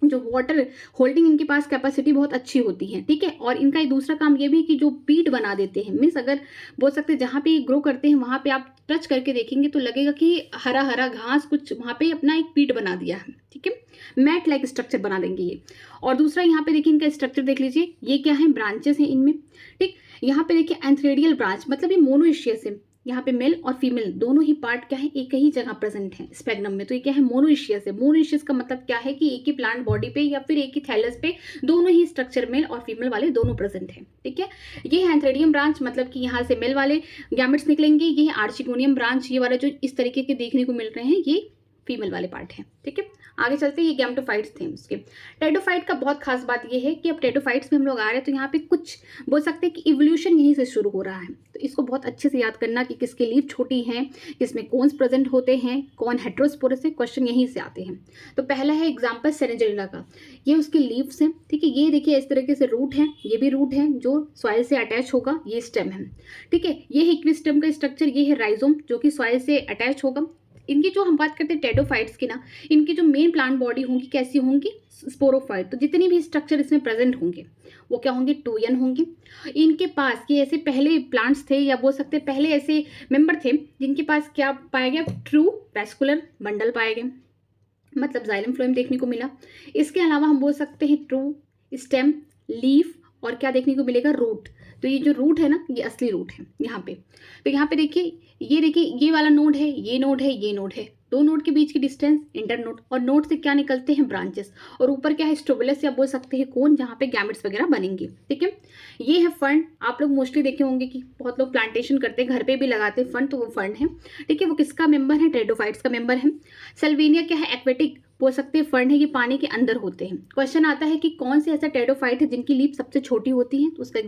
जो वाटर होल्डिंग इनके पास कैपेसिटी बहुत अच्छी होती है। ठीक है, और इनका दूसरा काम ये भी कि जो पीट बना देते हैं, मीन्स अगर बोल सकते हैं जहाँ पे ग्रो करते हैं वहाँ पे आप टच करके देखेंगे तो लगेगा कि हरा हरा घास कुछ वहाँ पे अपना एक पीट बना दिया है। ठीक है, मैट लाइक स्ट्रक्चर बना देंगे ये। और दूसरा यहाँ पे देखिए इनका स्ट्रक्चर देख लीजिए, ये क्या है? ब्रांचेस हैं इनमें। ठीक, यहाँ पे देखिए एंथ्रेडियल ब्रांच, मतलब ये मोनोइशियस है। यहाँ पे मेल और फीमेल दोनों ही पार्ट क्या है? एक ही जगह प्रेजेंट है स्पेग्नम में। तो ये क्या है? मोनोइशियस है। मोनोइशियस का मतलब क्या है? कि एक ही प्लांट बॉडी पे या फिर एक ही थैलस पे दोनों ही स्ट्रक्चर मेल और फीमेल वाले दोनों प्रेजेंट है। ठीक है, ये है एंथ्रेडियम ब्रांच, मतलब कि यहाँ से मेल वाले गैमेट्स निकलेंगे। ये है आर्चिगोनियम ब्रांच, ये वाला जो इस तरीके के देखने को मिल रहे हैं, ये फीमेल वाले पार्ट हैं, ठीक है। आगे चलते हैं, ये गैमेटोफाइट्स थे उसके। टेरिडोफाइट का बहुत खास बात ये है कि अब टेरिडोफाइट्स में हम लोग आ रहे हैं तो यहाँ पे कुछ बोल सकते हैं कि इवोल्यूशन यहीं से शुरू हो रहा है। तो इसको बहुत अच्छे से याद करना कि किसके लीफ छोटी हैं, किसमें कौन्स प्रेजेंट होते हैं, कौन हेटेरोस्पोरस है, क्वेश्चन यहीं से आते हैं। तो पहला है एग्जाम्पल सेनेजेरिला का, ये उसके लीव्स हैं, ठीक है। ये देखिए इस तरीके से रूट है, ये भी रूट है जो सॉइल से अटैच होगा, ये स्टेम है, ठीक है। ये है इक्विस्टम का स्ट्रक्चर, ये है राइजोम जो कि सॉइल से अटैच होगा। इनकी जो हम बात करते हैं टेरिडोफाइट्स की ना, इनकी जो मेन प्लांट बॉडी होंगी कैसी होंगी, स्पोरोफाइट। तो जितनी भी स्ट्रक्चर इसमें प्रेजेंट होंगे वो क्या होंगे, 2n होंगे। इनके पास ये ऐसे पहले प्लांट्स थे या बोल सकते हैं पहले ऐसे मेंबर थे जिनके पास क्या पाया गया, ट्रू वैस्कुलर बंडल पाए गए, मतलब जाइलम फ्लोएम देखने को मिला। इसके अलावा हम बोल सकते हैं ट्रू स्टेम, लीफ और क्या देखने को मिलेगा, रूट। तो ये जो रूट है ना, ये असली रूट है यहाँ पे। तो यहाँ पे देखिए, ये वाला नोड है, ये नोड है, ये नोड है, दो नोड के बीच की डिस्टेंस इंटर नोड, और नोड से क्या निकलते हैं, ब्रांचेस। और ऊपर क्या है, स्ट्रोबुलस या बोल सकते हैं कोन, जहाँ पे गैमेट्स वगैरह बनेंगे, ठीक है। ये है फंड। आप लोग मोस्टली देखे होंगे कि बहुत लोग प्लांटेशन करते हैं, घर पे भी लगाते हैं फंड, तो वो फंड है, ठीक है। वो किसका मेंबर है, टेरिडोफाइट्स का मेंबर है। सेल्वेनिया क्या है, एक्वेटिक बोल सकते हैं फंड है, ये पानी के अंदर होते हैं। क्वेश्चन आता है कि कौन से ऐसा टेरिडोफाइट है जिनकी लीफ सबसे छोटी होती है, तो उसका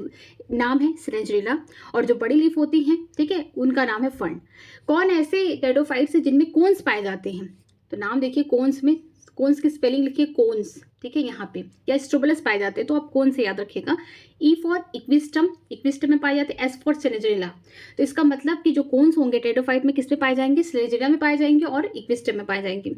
नाम है सिनेंजेरिला, और जो बड़ी लीफ होती हैं, ठीक है, उनका नाम है फंड। कौन ऐसे टेरिडोफाइट्स है जिनमें कोन्स पाए जाते हैं, तो नाम देखिए कोन्स में, कोन्स की स्पेलिंग लिखिए कोन्स, ठीक है। यहाँ पे या स्ट्रोबुलस पाए जाते हैं, तो आप कौन से याद रखिएगा, ई फॉर इक्विस्टम, इक्विस्टम में पाए जाते हैं, एस फॉर सिनेंजेरिला। तो इसका मतलब कि जो कोन्स होंगे टेरिडोफाइट में किस में पाए जाएंगे, सिनेंजेरिला में पाए जाएंगे और इक्विस्टम में पाए जाएंगे।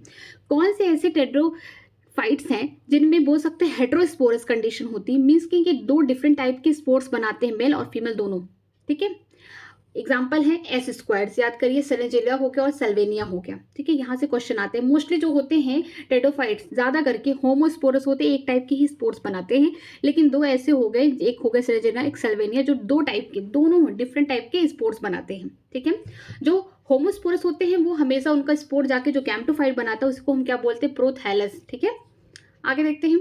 कौन से ऐसे टेरिडोफाइट्स हैं जिनमें बोल सकते हैं हेटेरोस्पोरस कंडीशन होती है, मीन्स कि ये दो डिफरेंट टाइप के स्पोर्स बनाते हैं, मेल और फीमेल दोनों, ठीक है। एग्जाम्पल है एस स्क्वायर, याद करिए, सेनेजेरिया हो गया और सेल्वेनिया हो गया, ठीक है। यहाँ से क्वेश्चन आते हैं। मोस्टली जो होते हैं टेरिडोफाइट्स ज्यादा करके होमोस्पोरस होते हैं, एक टाइप के ही स्पोर्स बनाते हैं, लेकिन दो ऐसे हो गए, एक हो गया सेनेजेरिया, एक सेल्वेनिया, जो दो टाइप के, दोनों डिफरेंट टाइप के स्पोर्स बनाते हैं, ठीक है। जो होमोस्पोरस होते हैं वो हमेशा उनका स्पोर जाके जो गैमेटोफाइट बनाता है उसको हम क्या बोलते हैं, प्रोथैलस, ठीक है। आगे देखते हैं,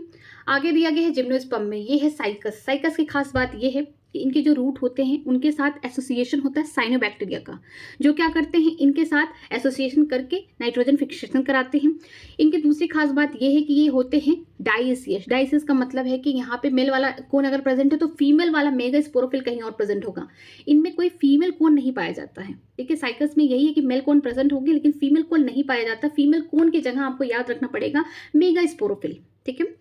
आगे दिया गया है जिम्नोस्पर्म में, ये है साइकस। साइकस की खास बात ये है कि इनके जो रूट होते हैं उनके साथ एसोसिएशन होता है साइनोबैक्टीरिया का, जो क्या करते हैं, इनके साथ एसोसिएशन करके नाइट्रोजन फिक्सेशन कराते हैं। इनकी दूसरी खास बात ये है कि ये होते हैं डाइसियस। डाइसियस का मतलब है कि यहाँ पे मेल वाला कोन अगर प्रेजेंट है तो फीमेल वाला मेगा स्पोरोफिल कहीं और प्रेजेंट होगा। इनमें कोई फीमेल कोन नहीं पाया जाता है, ठीक है। साइकस में यही है कि मेल कोन प्रेजेंट होगी लेकिन फीमेल कोन नहीं पाया जाता। फीमेल कोन की जगह आपको याद रखना पड़ेगा मेगा स्पोरोफिल, ठीक है।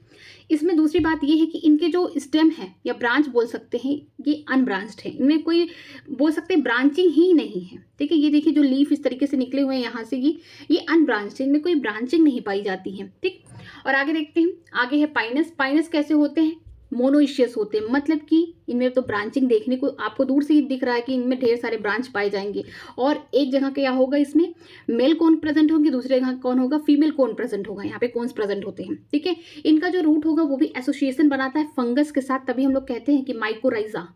इसमें दूसरी बात यह है कि इनके जो स्टेम है या ब्रांच बोल सकते हैं, ये अनब्रांच्ड है, इनमें कोई बोल सकते हैं ब्रांचिंग ही नहीं है, ठीक है। ये देखिए जो लीफ इस तरीके से निकले हुए हैं यहाँ से, ये अनब्रांच्ड है, इनमें कोई ब्रांचिंग नहीं पाई जाती है, ठीक। और आगे देखते हैं, आगे है पाइनस। पाइनस कैसे होते हैं, मोनोइशियस होते हैं, मतलब कि इनमें तो ब्रांचिंग देखने को आपको दूर से ही दिख रहा है कि इनमें ढेर सारे ब्रांच पाए जाएंगे, और एक जगह क्या होगा, इसमें मेल कोन प्रेजेंट होंगे, दूसरे जगह कौन होगा, फीमेल कोन प्रेजेंट होगा। यहाँ पे कोन्स प्रेजेंट होते हैं, ठीक है। इनका जो रूट होगा वो भी एसोसिएशन बनाता है फंगस के साथ, तभी हम लोग कहते हैं कि माइकोराइजा।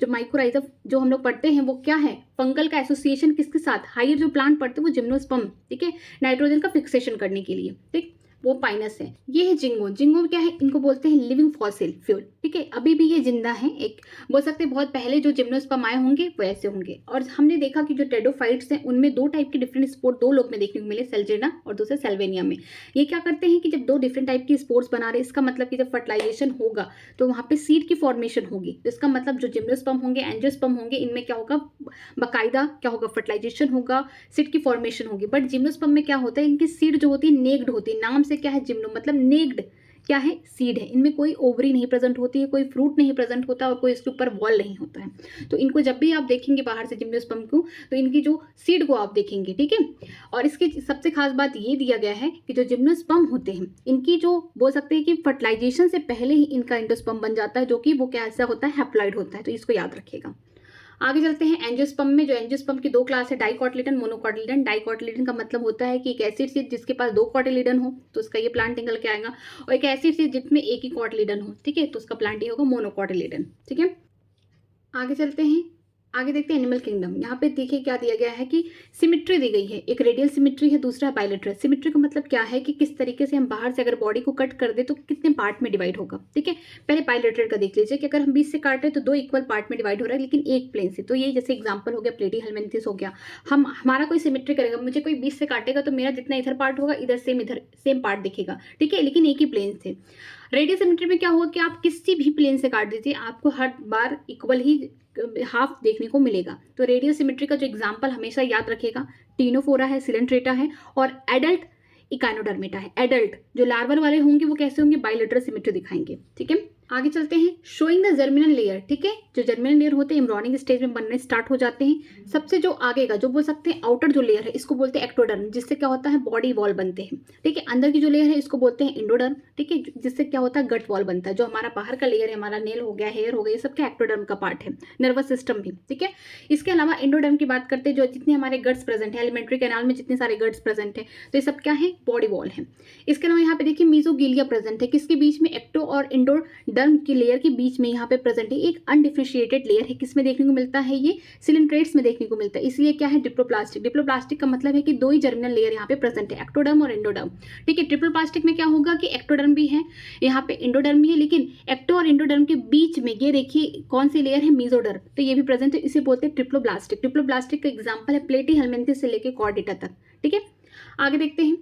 जो माइकोराइजा जो हम लोग पढ़ते हैं वो क्या है, फंगल का एसोसिएशन किसके साथ, हायर जो प्लांट पढ़ते हैं वो जिम्नोस्पर्म, ठीक है, नाइट्रोजन का फिक्सेशन करने के लिए, ठीक। वो पाइनस है। ये है जिंगो। जिंगो क्या है, इनको बोलते हैं लिविंग फॉसिल फ्यूल, ठीक है। अभी भी ये जिंदा है, एक बोल सकते हैं बहुत पहले जो जिम्नोस्पर्म आए होंगे वो ऐसे होंगे। और हमने देखा कि जो टेरिडोफाइट्स हैं उनमें दो टाइप के डिफरेंट स्पोर दो लोग में देखने को मिले, सेल्जेना और दूसरे सेल्वेनिया में। ये क्या करते हैं कि जब दो डिफरेंट टाइप की स्पोर्स बना रहे, इसका मतलब कि जब फर्टिलाइजेशन होगा तो वहाँ पे सीड की फॉर्मेशन होगी, तो इसका मतलब जो जिम्नोस्पर्म होंगे, एंजियोस्पर्म होंगे, इनमें क्या होगा, बाकायदा क्या होगा, फर्टिलाइजेशन होगा, सीड की फॉर्मेशन होगी। बट जिम्नोस्पर्म में क्या होता है, इनकी सीड जो होती है नेक्ड होती है, नाम से क्या है, जिम्नो मतलब नेक्ड क्या है, सीड है। इनमें कोई ओवरी नहीं प्रेजेंट होती है, कोई फ्रूट नहीं प्रेजेंट होता और कोई इसके ऊपर वॉल नहीं होता है। तो इनको जब भी आप देखेंगे बाहर से जिम्नोस्पर्म को, तो इनकी जो सीड को आप देखेंगे, ठीक है। और इसकी सबसे खास बात ये दिया गया है कि जो जिम्नोस्पर्म होते हैं इनकी जो बोल सकते हैं कि फर्टिलाइजेशन से पहले ही इनका एंडोस्पर्म बन जाता है, जो कि वो क्या ऐसा होता है, हैप्लॉइड होता है। तो इसको याद रखिएगा। आगे चलते हैं एंजियोस्पर्म में। जो एंजियोस्पर्म की दो क्लास है, डाइकोटिलेडन, मोनोकोटिलेडन। डाइकोटिलेडन का मतलब होता है कि एक एसिड सीड जिसके पास दो कोटिलेडन हो तो उसका ये प्लांट निकल के आएगा, और एक एसिड सीड जिसमें एक ही कोटिलेडन हो, ठीक है, तो उसका प्लांट ये होगा मोनोकोटिलेडन, ठीक है। आगे चलते हैं, आगे देखते हैं एनिमल किंगडम। यहाँ पे देखिए क्या दिया गया है कि सिमिट्री दी गई है, एक रेडियल सिमिट्री है, दूसरा बायलेटरल। सिमिट्री का मतलब क्या है कि किस तरीके से हम बाहर से अगर बॉडी को कट कर दे तो कितने पार्ट में डिवाइड होगा। ठीक है, पहले बायलेटरल का देख लीजिए कि अगर हम बीच से काट रहे तो 2 इक्वल पार्ट में डिवाइड हो रहा है लेकिन एक प्लेन से। तो ये जैसे एग्जाम्पल हो गया प्लेटीहेलमिन्थेस हो गया, हमारा कोई सिमिट्री करेगा, मुझे कोई बीच से काटेगा तो मेरा जितना इधर पार्ट होगा इधर सेम पार्ट दिखेगा। ठीक है, लेकिन एक ही प्लेन से। रेडियल सिमिट्री में क्या होगा कि आप किसी भी प्लेन से काट दीजिए आपको हर बार इक्वल ही हाफ देखने को मिलेगा। तो रेडियल सिमिट्री का जो एग्जांपल हमेशा याद रखिएगा, टीनोफोरा है, सिलेंट्रेटा है और एडल्ट इकाइनोडर्मेटा है। एडल्ट जो लार्वल वाले होंगे वो कैसे होंगे, बायलेटरल सिमिट्री दिखाएंगे। ठीक है, आगे चलते हैं। Showing the germinal layer. ठीक है, जो जर्मिनल लेयर होते हैं एम्ब्रॉनिक स्टेज में बनने स्टार्ट हो जाते हैं। सबसे जो आगे का जो बोल सकते हैं आउटर जो लेयर है इसको बोलते हैं एक्टोडर्म, जिससे क्या होता है बॉडी वॉल बनते हैं। ठीक है, अंदर की जो लेयर है इसको बोलते हैं एंडोडर्म। ठीक है, जिससे क्या होता है गट वॉल बनता है। जो हमारा बाहर का लेयर है, हमारा नेल हो गया, हेयर हो गया, ये सब क्या एक्टोडर्म का पार्ट है। नर्वस सिस्टम भी। ठीक है, इसके अलावा एंडोडर्म की बात करते हैं, जो जितने हमारे गट्स प्रेजेंट है, एलिमेंट्री कैनाल में जितने सारे गट्स प्रेजेंट है तो ये सब क्या है, बॉडी वॉल है। इसके अलावा यहाँ पे देखिए मीजोगिलिया प्रेजेंट है, किसके बीच में, एक्टो और एंडोडर्म की लेयर के बीच में यहाँ पे प्रेजेंट है एक अनडिफरेंशिएटेड लेयर है। किसमें देखने को मिलता है, ये सिलेंट्रेट्स में देखने को मिलता है। इसलिए क्या है, डिप्लोप्लास्टिक। डिप्लोप्लास्टिक का मतलब है कि 2 ही जर्मिनल लेयर यहाँ पे प्रेजेंट है, एक्टोडर्म और एंडोडर्म। ठीक है, ट्रिप्लोप्लास्टिक में क्या होगा कि एक्टोडर्म भी है, यहाँ पे एंडोडर्म भी है, लेकिन एक्टो और एंडोडर्म के बीच में ये देखिए कौन सी लेयर है, मीजोडर्म। तो ये भी प्रेजेंट है, इसे बोलते हैं ट्रिप्लोप्लास्टिक। ट्रिप्लोप्लास्टिक का एग्जाम्पल है प्लेटीहेलमिन्थेस से लेकर कॉर्डेटा तक। ठीक है, आगे देखते हैं।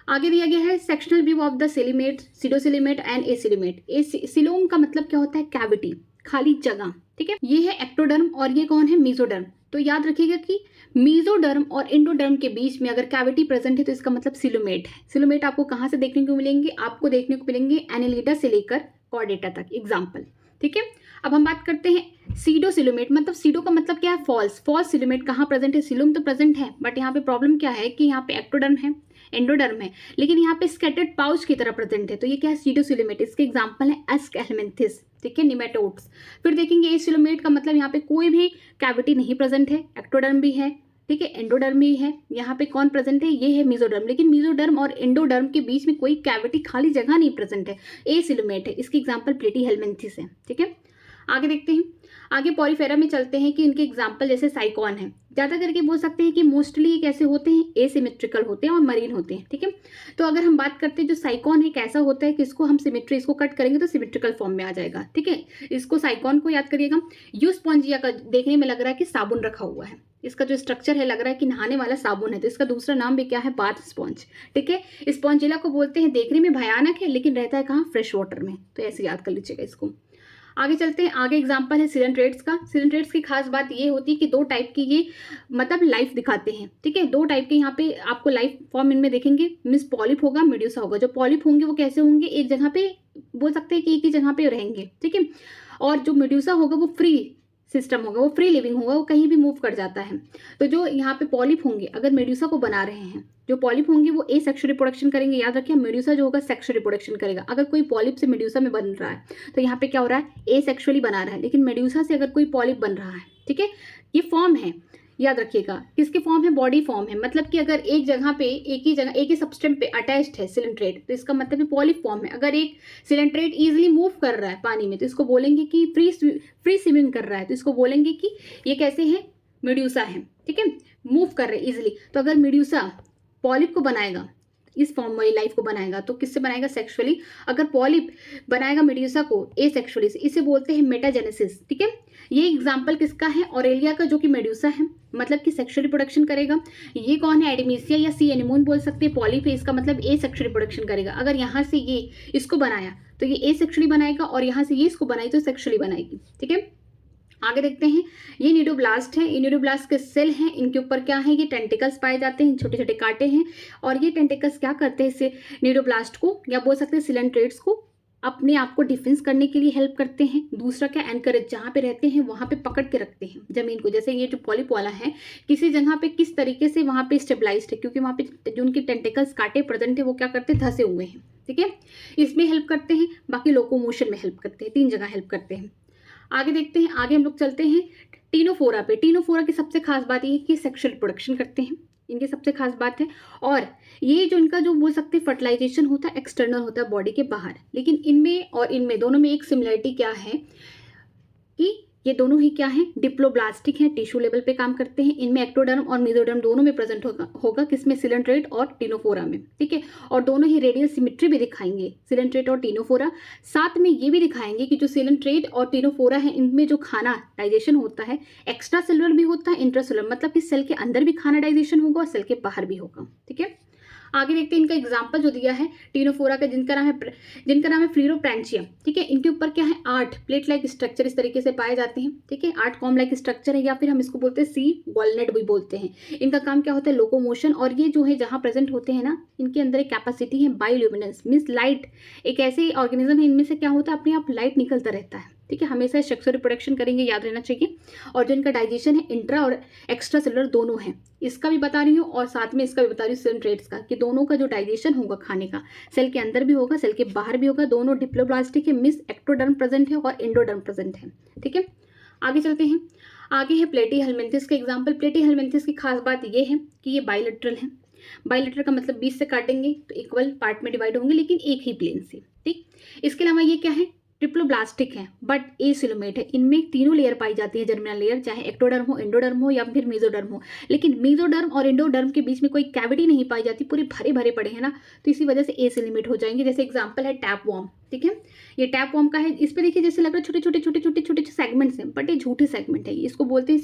आगे दिया गया है sectional view of the coelomate, pseudocoelomate and acoelomate. Coelom का मतलब क्या होता है, कैविटी, खाली जगह। ठीक है, ये है एक्टोडर्म और ये कौन है, मीजोडर्म। तो याद रखिएगा कि मीजोडर्म और एंडोडर्म के बीच में अगर कैविटी प्रेजेंट है तो इसका मतलब सिलोमेट है। सिलोमेट आपको कहाँ से देखने को मिलेंगे, आपको देखने को मिलेंगे एनालिडा से लेकर कॉर्डेटा तक। एग्जाम्पल। ठीक है, अब हम बात करते हैं सीडोसिलोमेट। मतलब सीडो का मतलब क्या है, फॉल्स। फॉल्स सिलोमेट कहाँ प्रेजेंट है, सिलोम तो प्रेजेंट है बट यहाँ पे प्रॉब्लम क्या है कि यहाँ पे एक्टोडर्म है, एंडोडर्म है, लेकिन यहाँ पे स्कैटर्ड पाउच की तरह प्रेजेंट है। तो ये क्या है, सीडोसिलोमेट। इसके एग्जांपल है एस्केलमेंथिस। ठीक है, निमेटोड्स। फिर देखेंगे एसिलोमेट का मतलब यहाँ पे कोई भी कैविटी नहीं प्रेजेंट है, एक्टोडर्म भी है। ठीक है, एंडोडर्म भी है। यहाँ पे कौन प्रेजेंट है, ये है मीजोडर्म। लेकिन मीजोडर्म और एंडोडर्म के बीच में कोई कैविटी, खाली जगह नहीं प्रेजेंट है, एसिलोमेट है। इसकी एग्जाम्पल प्लेटीहेलमिन्थेस है। ठीक है, आगे देखते हैं। आगे पॉलीफेरा में चलते हैं कि इनके एग्जाम्पल जैसे साइकॉन है, ज़्यादा करके बोल सकते हैं कि मोस्टली ये कैसे होते हैं, एसिमेट्रिकल होते हैं और मरीन होते हैं। ठीक है, तो अगर हम बात करते हैं जो साइकॉन है कैसा होता है कि इसको हम सिमेट्री, इसको कट करेंगे तो सिमेट्रिकल फॉर्म में आ जाएगा। ठीक है, इसको साइकॉन को याद करिएगा। यूस्पॉन्जिया का देखने में लग रहा है कि साबुन रखा हुआ है, इसका जो स्ट्रक्चर है लग रहा है कि नहाने वाला साबुन है, तो इसका दूसरा नाम भी क्या है, बाथ स्पॉन्ज। ठीक है, स्पॉन्जिला को बोलते हैं, देखने में भयानक है लेकिन रहता है कहाँ, फ्रेश वाटर में। तो ऐसे याद कर लीजिएगा इसको। आगे चलते हैं। आगे एग्जांपल है सिलेंट्रेट्स का। सिलेंट्रेट्स की खास बात ये होती है कि 2 टाइप की ये मतलब लाइफ दिखाते हैं। ठीक है, 2 टाइप के यहाँ पे आपको लाइफ फॉर्म इनमें देखेंगे, मीन्स पॉलिप होगा, मेड्यूसा होगा। जो पॉलिप होंगे वो कैसे होंगे, एक जगह पे बोल सकते हैं कि एक ही जगह पे रहेंगे। ठीक है, और जो मेड्यूसा होगा वो फ्री सिस्टम होगा, वो फ्री लिविंग होगा, वो कहीं भी मूव कर जाता है। तो जो यहाँ पे पॉलिप होंगे, अगर मेड्यूसा को बना रहे हैं, जो पॉलिप होंगे वो ए सेक्सुअल रिप्रोडक्शन करेंगे। याद रखिए, मेड्यूसा जो होगा सेक्सुअल रिप्रोडक्शन करेगा। अगर कोई पॉलिप से मेड्यूसा में बन रहा है तो यहाँ पे क्या हो रहा है, ए सेक्सुअली बना रहा है, लेकिन मेड्यूसा से अगर कोई पॉलिप बन रहा है, ठीक है, ये फॉर्म है, याद रखिएगा। किसके फॉर्म है, बॉडी फॉर्म है। मतलब कि अगर एक जगह पे एक ही सबस्टेंस पे अटैच्ड है सिलेंट्रेट तो इसका मतलब है पॉलिप फॉर्म है। अगर एक सिलेंट्रेट इजीली मूव कर रहा है पानी में तो इसको बोलेंगे कि फ्री स्विमिंग कर रहा है, तो इसको बोलेंगे कि ये कैसे है, मेड्यूसा है। ठीक है, मूव कर रहे इजिली। तो अगर मेड्यूसा पॉलिप को बनाएगा, इस फॉर्म वाली लाइफ को बनाएगा तो किससे बनाएगा, सेक्सुअली। अगर पॉलिप बनाएगा मेड्यूसा को ए सेक्सुअली से, इसे बोलते हैं मेटाजेनेसिस। ठीक है, ये एग्जाम्पल किसका है, ऑरेलिया का, जो कि मेड्यूसा है, मतलब कि सेक्सुअल रिप्रोडक्शन करेगा। ये कौन है, एडिमेसिया या सी एनिमोन बोल सकते हैं। पॉलिप है, इसका मतलब ए सेक्सुअल रिप्रोडक्शन करेगा। अगर यहाँ से ये इसको बनाया तो ये ए सेक्सुअली बनाएगा, और यहाँ से ये इसको बनाई तो सेक्सुअली बनाएगी। ठीक है, आगे देखते हैं। ये न्यूडोब्लास्ट है, ये न्यूडोब्लास्ट के सेल हैं। इनके ऊपर क्या है, ये टेंटिकल्स पाए जाते हैं, छोटे छोटे कांटे हैं। और ये टेंटिकल्स क्या करते हैं, इससे न्यूडोब्लास्ट को या बोल सकते हैं सिलेंट्रेट्स को अपने आप को डिफेंस करने के लिए हेल्प करते हैं। दूसरा क्या, एंकरेज, जहाँ पे रहते हैं वहाँ पे पकड़ के रखते हैं जमीन को। जैसे ये जो पॉलिप वाला है, किसी जगह पे किस तरीके से वहाँ पे स्टेबलाइज्ड है, क्योंकि वहाँ पे जो उनके टेंटिकल्स कांटे प्रेजेंट है वो क्या करते हैं, धंसे हुए हैं। ठीक है, इसमें हेल्प करते हैं, बाकी लोकोमोशन में हेल्प करते हैं, 3 जगह हेल्प करते हैं। आगे देखते हैं। आगे हम लोग चलते हैं टीनोफोरा पे। टीनोफोरा की सबसे खास बात ये है कि सेक्सुअल रिप्रोडक्शन करते हैं, इनकी सबसे खास बात है। और ये जो इनका जो बोल सकते हैं फर्टिलाइजेशन होता है एक्सटर्नल होता है बॉडी के बाहर। लेकिन इनमें और इनमें दोनों में एक सिमिलरिटी क्या है कि ये दोनों ही क्या है, डिप्लोब्लास्टिक हैं, टिश्यू लेवल पे काम करते हैं। इनमें एक्टोडर्म और मेसोडर्म दोनों में प्रेजेंट होगा किसमें, सिलेंट्रेट और टिनोफोरा में, ठीक है। और दोनों ही रेडियल सिमेट्री भी दिखाएंगे, सिलेंट्रेट और टिनोफोरा। साथ में ये भी दिखाएंगे कि जो सिलेंट्रेट और टिनोफोरा है इनमें जो खाना डाइजेशन होता है एक्स्ट्रा सेलुलर भी होता है, इंट्रासेलुलर, मतलब कि सेल के अंदर भी खाना डाइजेशन होगा और सेल के बाहर भी होगा, ठीक है। आगे देखते हैं इनका एग्जाम्पल जो दिया है टिनोफोरा का, जिनका नाम है फ्लीरोप्रांचियम, ठीक है। इनके ऊपर क्या है, 8 प्लेट लाइक स्ट्रक्चर इस तरीके से पाए जाते हैं, ठीक है। 8 कॉम लाइक स्ट्रक्चर है, या फिर हम इसको बोलते हैं सी वॉलनट भी बोलते हैं। इनका काम क्या होता है, लोकोमोशन। और ये जो है जहाँ प्रेजेंट होते हैं ना, इनके अंदर एक कैपेसिटी है बायोल्यूमिनेंस, मीन्स लाइट। एक ऐसे ऑर्गेनिज्म है इनमें से क्या होता है, अपने आप लाइट निकलता रहता है, ठीक है। हमेशा सेक्सुअल रिप्रोडक्शन करेंगे, याद रहना चाहिए। और जो इनका डाइजेशन है इंट्रा और एक्स्ट्रा सेलुलर दोनों है, इसका भी बता रही हूँ और साथ में इसका भी बता रही हूँ सिलेंट्रेट्स का, कि दोनों का जो डाइजेशन होगा खाने का, सेल के अंदर भी होगा सेल के बाहर भी होगा। दोनों डिप्लोब्लास्टिक है, मिस एक्टोडर्म प्रेजेंट है और एंडोडर्म प्रेजेंट है, ठीक है। आगे चलते हैं। आगे है प्लेटीहेल्मिन्थेस का एग्जाम्पल। प्लेटीहेल्मिन्थेस की खास बात ये है कि ये बाइलेटरल है। बाइलेटरल का मतलब 20 से काटेंगे तो इक्वल पार्ट में डिवाइड होंगे, लेकिन एक ही प्लेन से, ठीक। इसके अलावा ये क्या है, ट्रिप्लोब्लास्टिक है बट एसिलोमेट है। इनमें तीनों लेयर पाई जाती है, जर्मिनल लेयर, चाहे एक्टोडर्म हो, एंडोडर्म हो या फिर मेसोडर्म हो। लेकिन मेसोडर्म और एंडोडर्म के बीच में कोई कैविटी नहीं पाई जाती, पूरे भरे भरे पड़े हैं ना, तो इसी वजह से एसिलोमेट हो जाएंगे। जैसे एग्जांपल है टैपवॉर्म, ठीक है। ये टैपवॉर्म का है, इस पे देखिए जैसे लग रहा है छोटे छोटे छोटे छोटे छोटे सेगमेंट्स हैं, बट ये झूठे सेगमेंट है। इसको बोलते हैं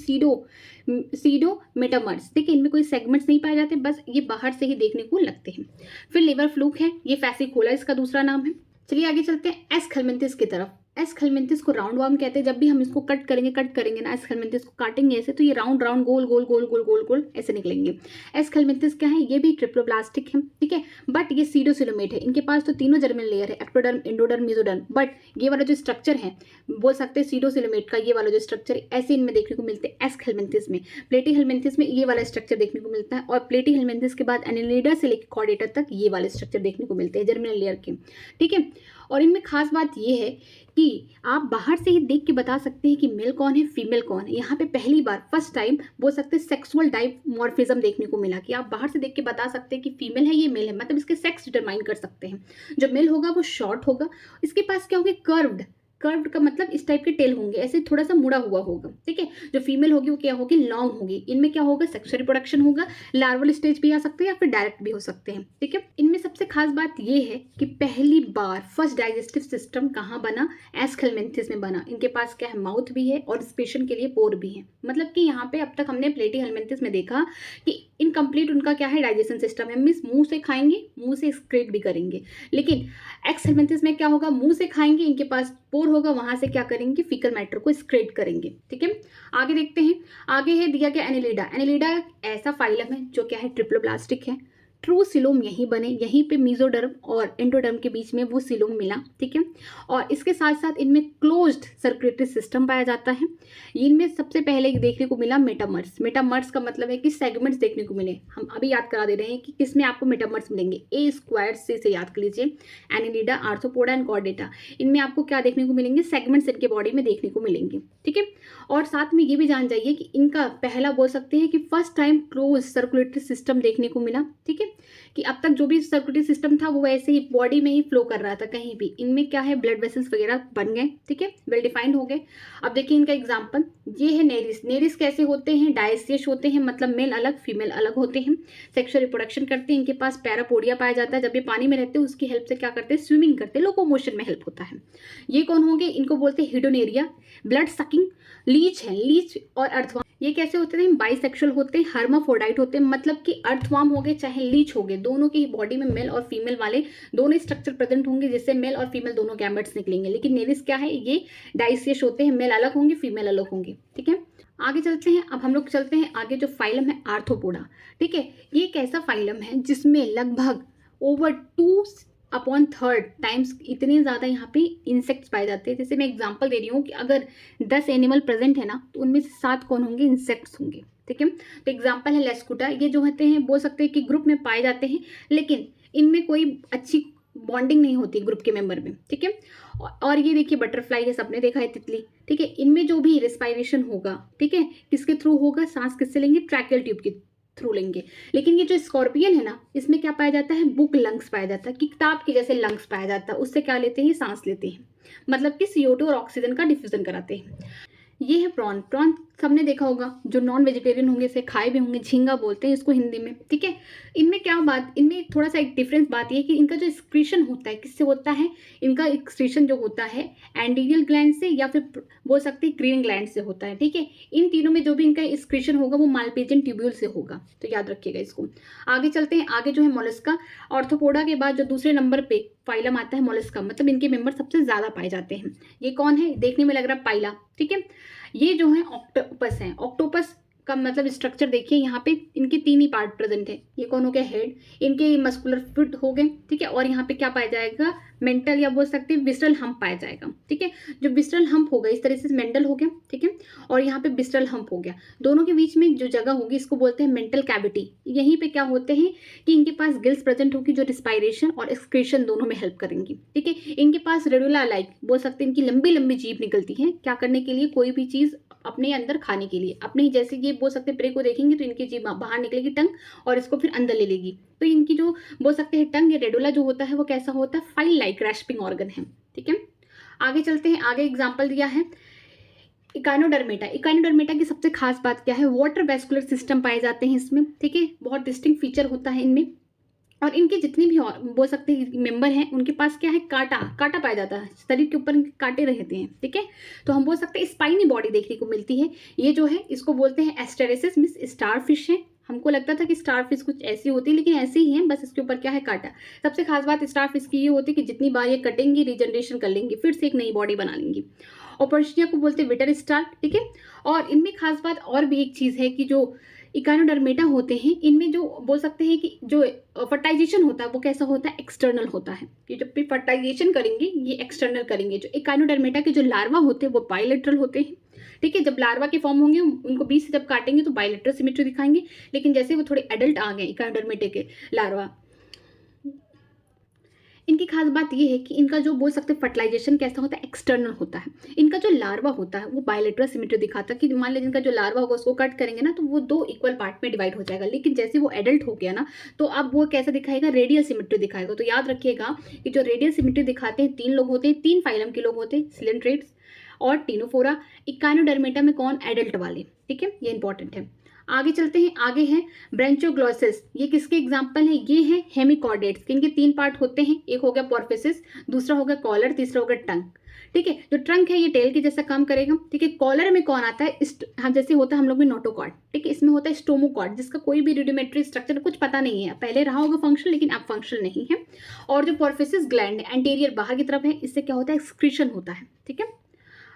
सीडो मेटामर्स, ठीक है। इनमें कोई सेगमेंट्स नहीं पाए जाते, बस ये बाहर से ही देखने को लगते हैं। फिर लिवर फ्लूक है, ये फैसिकोला इसका दूसरा नाम है। चलिए आगे चलते हैं एस्कहेलमिन्थेस की तरफ। एस्कहेलमिन्थेस को राउंड वार्म कहते हैं। जब भी हम इसको कट करेंगे ना, एस्कहेलमिन्थेस को काटेंगे ऐसे, तो ये राउंड राउंड गोल गोल गोल गोल गोल गोल ऐसे निकलेंगे। एस्कहेलमिन्थेस क्या है, ये भी ट्रिप्लोब्लास्टिक है, ठीक है, बट ये सीडोसिलोमेट है। इनके पास तो तीनों जर्मिनल लेयर है, एक्टोडर्म, एंडोडर्म, मेसोडर्म, बट ये वाला जो स्ट्रक्चर है, बोल सकते हैं सीडोसिलोमेट का ये वाला जो स्ट्रक्चर है, ऐसे इनमें देखने को मिलते हैं एस्कहेलमिन्थेस में। प्लेटीहेल्मिन्थेस में ये वाला स्ट्रक्चर देखने को मिलता है, और प्लेटीहेल्मिन्थेस के बाद एनिलिडा से लेकर कॉर्डेटा तक ये वाले स्ट्रक्चर देखने को मिलते हैं जर्मिनल लेयर के, ठीक है। और इनमें खास बात ये है कि आप बाहर से ही देख के बता सकते हैं कि मेल कौन है, फीमेल कौन है। यहाँ पे पहली बार फर्स्ट टाइम बोल सकते हैं सेक्सुअल डाइमॉर्फिज्म देखने को मिला, कि आप बाहर से देख के बता सकते हैं कि फीमेल है, ये मेल है, मतलब इसके सेक्स डिटरमाइन कर सकते हैं। जो मेल होगा वो शॉर्ट होगा, इसके पास क्या होगा, कर्व्ड का मतलब इस टाइप के टेल होंगे, ऐसे थोड़ा सा मुड़ा हुआ होगा, ठीक है। जो फीमेल होगी वो क्या होगी, लॉन्ग होगी। इनमें क्या होगा, सेक्सुअल रिप्रोडक्शन होगा, लार्वल स्टेज भी आ सकते हैं या फिर डायरेक्ट भी हो सकते हैं, ठीक है। इनमें सबसे खास बात ये है कि पहली बार फर्स्ट डाइजेस्टिव सिस्टम कहाँ बना, एस्कहेलमिन्थेस में बना। इनके पास क्या है, माउथ भी है और रिस्पिरेशन के लिए पोर भी है। मतलब कि यहाँ पे अब तक हमने प्लेटीहेल्मिन्थेस में देखा कि इनकम्प्लीट उनका क्या है, डाइजेशन सिस्टम है, मीन्स मुंह से खाएंगे, मुंह से एक्सक्रीट भी करेंगे। लेकिन एक्सहेलमिन्थेस में क्या होगा, मुंह से खाएंगे, इनके पास पोर होगा, वहां से क्या करेंगे, फीकल मैटर को एक्सक्रीट करेंगे, ठीक है। आगे देखते हैं। आगे है दिया गया एनिलिडा। एनिलिडा ऐसा फाइलम है जो क्या है, ट्रिप्लोब्लास्टिक है। ट्रू सिलोम यहीं बने, यहीं पे मेसोडर्म और एंडोडर्म के बीच में वो सिलोम मिला, ठीक है। और इसके साथ साथ इनमें क्लोज्ड सर्कुलेटरी सिस्टम पाया जाता है। इनमें सबसे पहले देखने को मिला मेटामर्स। मेटामर्स का मतलब है कि सेगमेंट्स देखने को मिले। हम अभी याद करा दे रहे हैं कि किसमें आपको मेटामर्स मिलेंगे, ए स्क्वायर से याद कर लीजिए, एनिलिडा, आर्थ्रोपोडा एंड कॉर्डेटा। इनमें आपको क्या देखने को मिलेंगे, सेगमेंट्स इनके बॉडी में देखने को मिलेंगे, ठीक है। और साथ में ये भी जान जाइए कि इनका पहला बोल सकते हैं कि first time close circulatory system देखने को मिला, ठीक है। कि अब तक जो भी सर्कुलेटरी सिस्टम था वो वैसे ही बॉडी में ही फ्लो कर रहा था कहीं भी। इनमें क्या है, ब्लड वेसल्स वगैरह बन गए, ठीक है, वेल डिफाइंड हो गए। अब देखिए इनका एग्जांपल, ये है नेरिस। नेरिस कैसे होते हैं, डायसियस होते हैं, मतलब मेल अलग फीमेल अलग होते हैं, सेक्सुअल रिप्रोडक्शन करते हैं। इनके पास पैरापोडिया पाया जाता है। जब ये पानी में रहते हैं उसकी हेल्प से क्या करते हैं, स्विमिंग करते हैं, लोकोमोशन में हेल्प होता है। ये कौन होंगे, इनको बोलते हैं हिडोनेरिया। ब्लड सकिंग लीच है, लीच और अर्थवर्म। ये कैसे होते हैं, बाइसेक्सुअल होते हैं, हर्माफ्रोडाइट होते हैं, मतलब कि अर्थवर्म हो गए चाहे लीच हो गए, दोनों की बॉडी में मेल और फीमेल वाले दोनों स्ट्रक्चर प्रेजेंट होंगे, जिससे मेल और फीमेल दोनों गैमेट्स निकलेंगे। लेकिन नेरिस क्या है, ये डाइसियस होते हैं, मेल अलग होंगे फीमेल अलग होंगे, ठीक है। आगे चलते हैं। अब हम लोग चलते हैं आगे, जो फाइलम है आर्थ्रोपोडा, ठीक है। ये एक ऐसा फाइलम है जिसमें लगभग ओवर 2/3 टाइम्स इतने ज़्यादा यहाँ पे इंसेक्ट्स पाए जाते हैं। जैसे मैं एग्जांपल दे रही हूँ कि अगर 10 एनिमल प्रेजेंट है ना, तो उनमें से 7 कौन होंगे, इंसेक्ट्स होंगे, ठीक है। तो एग्जांपल है लेस्कुटा। ये जो होते हैं बोल सकते हैं कि ग्रुप में पाए जाते हैं, लेकिन इनमें कोई अच्छी बॉन्डिंग नहीं होती ग्रुप के मेंबर में, ठीक है। और ये देखिए बटरफ्लाई है, सबने देखा है, तितली, ठीक है। इनमें जो भी रिस्पायरेशन होगा, ठीक है, किसके थ्रू होगा, सांस किससे लेंगे, ट्रैकियल ट्यूब के थ्रू लेंगे। लेकिन ये जो स्कॉर्पियन है ना, इसमें क्या पाया जाता है, बुक लंग्स पाया जाता है, कि किताब के जैसे लंग्स पाया जाता है। उससे क्या लेते हैं, सांस लेते हैं, मतलब कि CO2 और ऑक्सीजन का डिफ्यूजन कराते हैं। ये है प्रॉन। प्रॉन सबने देखा होगा, जो नॉन वेजिटेरियन होंगे इसे खाए भी होंगे, झींगा बोलते हैं इसको हिंदी में, ठीक है। इनमें क्या बात, इनमें थोड़ा सा एक डिफरेंस बात ये है कि इनका जो एक्सक्रीशन होता है किससे होता है, इनका एक्सक्रीशन जो होता है एंटीरियल ग्लैंड से या फिर बोल सकते हैं क्रीनिंग ग्लैंड से होता है, ठीक है। इन तीनों में जो भी इनका एक्सक्रीशन होगा वो मालपेजियन ट्यूब्यूल से होगा, तो याद रखिएगा इसको। आगे चलते हैं, आगे जो है मोलस्का। ऑर्थ्रोपोडा के बाद जो दूसरे नंबर पे फाइलम आता है मोलस्का, मतलब इनके मेंबर सबसे ज्यादा पाए जाते हैं। ये कौन है, देखने में लग रहा है पाइला, ठीक है। ये जो है ऑक्टोपस है। ऑक्टोपस का मतलब स्ट्रक्चर देखिए, यहाँ पे इनके 3 ही पार्ट प्रेजेंट है। ये कौन हो गया, हेड, इनके मस्कुलर फुट हो गए, ठीक है। और यहाँ पे क्या पाया जाएगा, मेंटल या बोल सकते हैं विस्ट्रल हम्प पाया जाएगा, ठीक है। जो विस्ट्रल हम्प होगा इस तरह से मेंटल हो गया, ठीक है, और यहाँ पे विस्ट्रल हम्प हो गया। दोनों के बीच में जो जगह होगी इसको बोलते हैं मेंटल कैविटी। यहीं पे क्या होते हैं कि इनके पास गिल्स प्रेजेंट होगी जो रिस्पायरेशन और एक्सक्रीशन दोनों में हेल्प करेंगी, ठीक है। इनके पास रेडुला लाइक बोल सकते हैं, इनकी लंबी लंबी जीभ निकलती है, क्या करने के लिए, कोई भी चीज अपने अंदर खाने के लिए। अपने जैसे ये बोल सकते हैं प्रे को देखेंगे तो इनकी जीभ बाहर निकलेगी टंग, और इसको फिर अंदर ले लेगी। तो इनकी जो बोल सकते हैं टंग या रेडुला जो होता है वो कैसा होता है, फाइल लाइक ग्रैस्पिंग ऑर्गन है, ठीक है। आगे चलते हैं, आगे एग्जाम्पल दिया है इकाइनोडर्मेटा। इकाइनोडर्मेटा की सबसे खास बात क्या है, वाटर वेस्कुलर सिस्टम पाए जाते हैं इसमें, ठीक है। बहुत डिस्टिंक्ट फीचर होता है इनमें। और इनके जितने भी बोल सकते हैं मेंबर हैं उनके पास क्या है, काटा काटा पाया जाता है, शरीर के ऊपर कांटे रहते हैं, ठीक है। तो हम बोल सकते हैं स्पाइनी बॉडी देखने को मिलती है। ये जो है इसको बोलते हैं एस्टेरेसिस, मींस स्टार फिश है। हमको लगता था कि स्टार फिश कुछ ऐसी होती है, लेकिन ऐसे ही है, बस इसके ऊपर क्या है, काटा। सबसे खास बात स्टार फिश की ये होती है कि जितनी बार ये कटेंगी रिजनरेशन कर लेंगी, फिर से एक नई बॉडी बना लेंगी। ऑपर्शिया को बोलते हैं विटर स्टार, ठीक है। और इनमें खास बात और भी एक चीज़ है कि जो इकाइनोडर्मेटा होते हैं इनमें जो बोल सकते हैं कि जो फर्टाइजेशन होता है वो कैसा होता है, एक्सटर्नल होता है। कि जब भी फर्टाइजेशन करेंगे ये एक्सटर्नल करेंगे। जो इकाइनोडर्मेटा के जो लार्वा होते हैं वो बायलेटरल होते हैं, ठीक है। जब लार्वा के फॉर्म होंगे उनको बीच से जब काटेंगे तो बायलेटरल सिमेट्री दिखाएंगे, लेकिन जैसे वो थोड़े एडल्ट आ गए इकाइनोडर्मेटा के लार्वा, इनकी खास बात ये है कि इनका जो बोल सकते हैं फर्टिलाइजेशन कैसा होता है, एक्सटर्नल होता है। इनका जो लार्वा होता है वो बायलेटरल सिमेट्री दिखाता है कि मान लीजिए इनका जो लार्वा होगा उसको कट करेंगे ना तो वो 2 इक्वल पार्ट में डिवाइड हो जाएगा, लेकिन जैसे वो एडल्ट हो गया ना तो अब वो कैसा दिखाएगा, रेडियल सिमेट्री दिखाएगा। तो याद रखिएगा कि जो रेडियल सिमेट्री दिखाते हैं 3 लोग होते हैं, 3 फाइलम के लोग होते हैं, सिलेंट्रेट्स और टीनोफोरा। इकाइनोडर्मेटा में कौन, एडल्ट वाले, ठीक है, ये इंपॉर्टेंट है। आगे चलते हैं, आगे है ब्रांचोग्लॉसिस। ये किसके एग्जाम्पल है, ये है हेमिकॉर्डेट्स। इनके 3 पार्ट होते हैं, एक हो गया पॉर्फिसिस, दूसरा हो गया कॉलर, तीसरा हो गया टंग, ठीक है। जो ट्रंक है ये टेल के जैसा काम करेगा, ठीक है। कॉलर में कौन आता है, हम जैसे होता है हम लोग में नोटोकॉर्ड, ठीक है। इसमें होता है स्टोमोकॉर्ड जिसका कोई भी रूडिमेंट्री स्ट्रक्चर कुछ पता नहीं है, पहले रहा होगा फंक्शन लेकिन अब फंक्शन नहीं है। और जो पॉर्फिसिस ग्लैंड है एंटीरियर बाहर की तरफ है, इससे क्या होता है, एक्सक्रीशन होता है, ठीक है।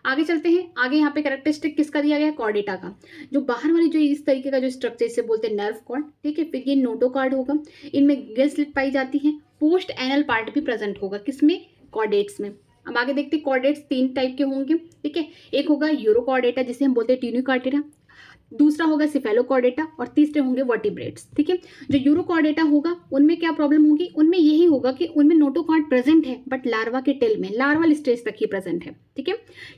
आगे चलते हैं, आगे यहाँ पे कैरेक्टरिस्टिक किसका दिया गया है, कॉर्डेटा का। जो बाहर वाली जो इस तरीके का जो स्ट्रक्चर इसे बोलते हैं नर्व कॉर्ड, ठीक है। फिर ये नोटोकॉर्ड होगा, इनमें गिल स्लिट पाई जाती है। पोस्ट एनल पार्ट भी प्रेजेंट होगा किसमें, कॉर्डेट्स में। अब आगे देखते हैं, कॉर्डेट्स 3 टाइप के होंगे, ठीक है। एक होगा यूरोकॉर्डेटा जिसे हम बोलते हैं टीन्यूकार्डेटा, दूसरा होगा सिफेलोकॉर्डेटा और तीसरे होंगे वर्टिब्रेट्स, ठीक है। जो यूरोकॉर्डेटा होगा उनमें क्या प्रॉब्लम होगी, उनमें यही होगा कि उनमें नोटोकॉर्ड प्रेजेंट है बट लार्वा के टेल में, लार्वल स्टेज तक ही प्रेजेंट है, ठीक है।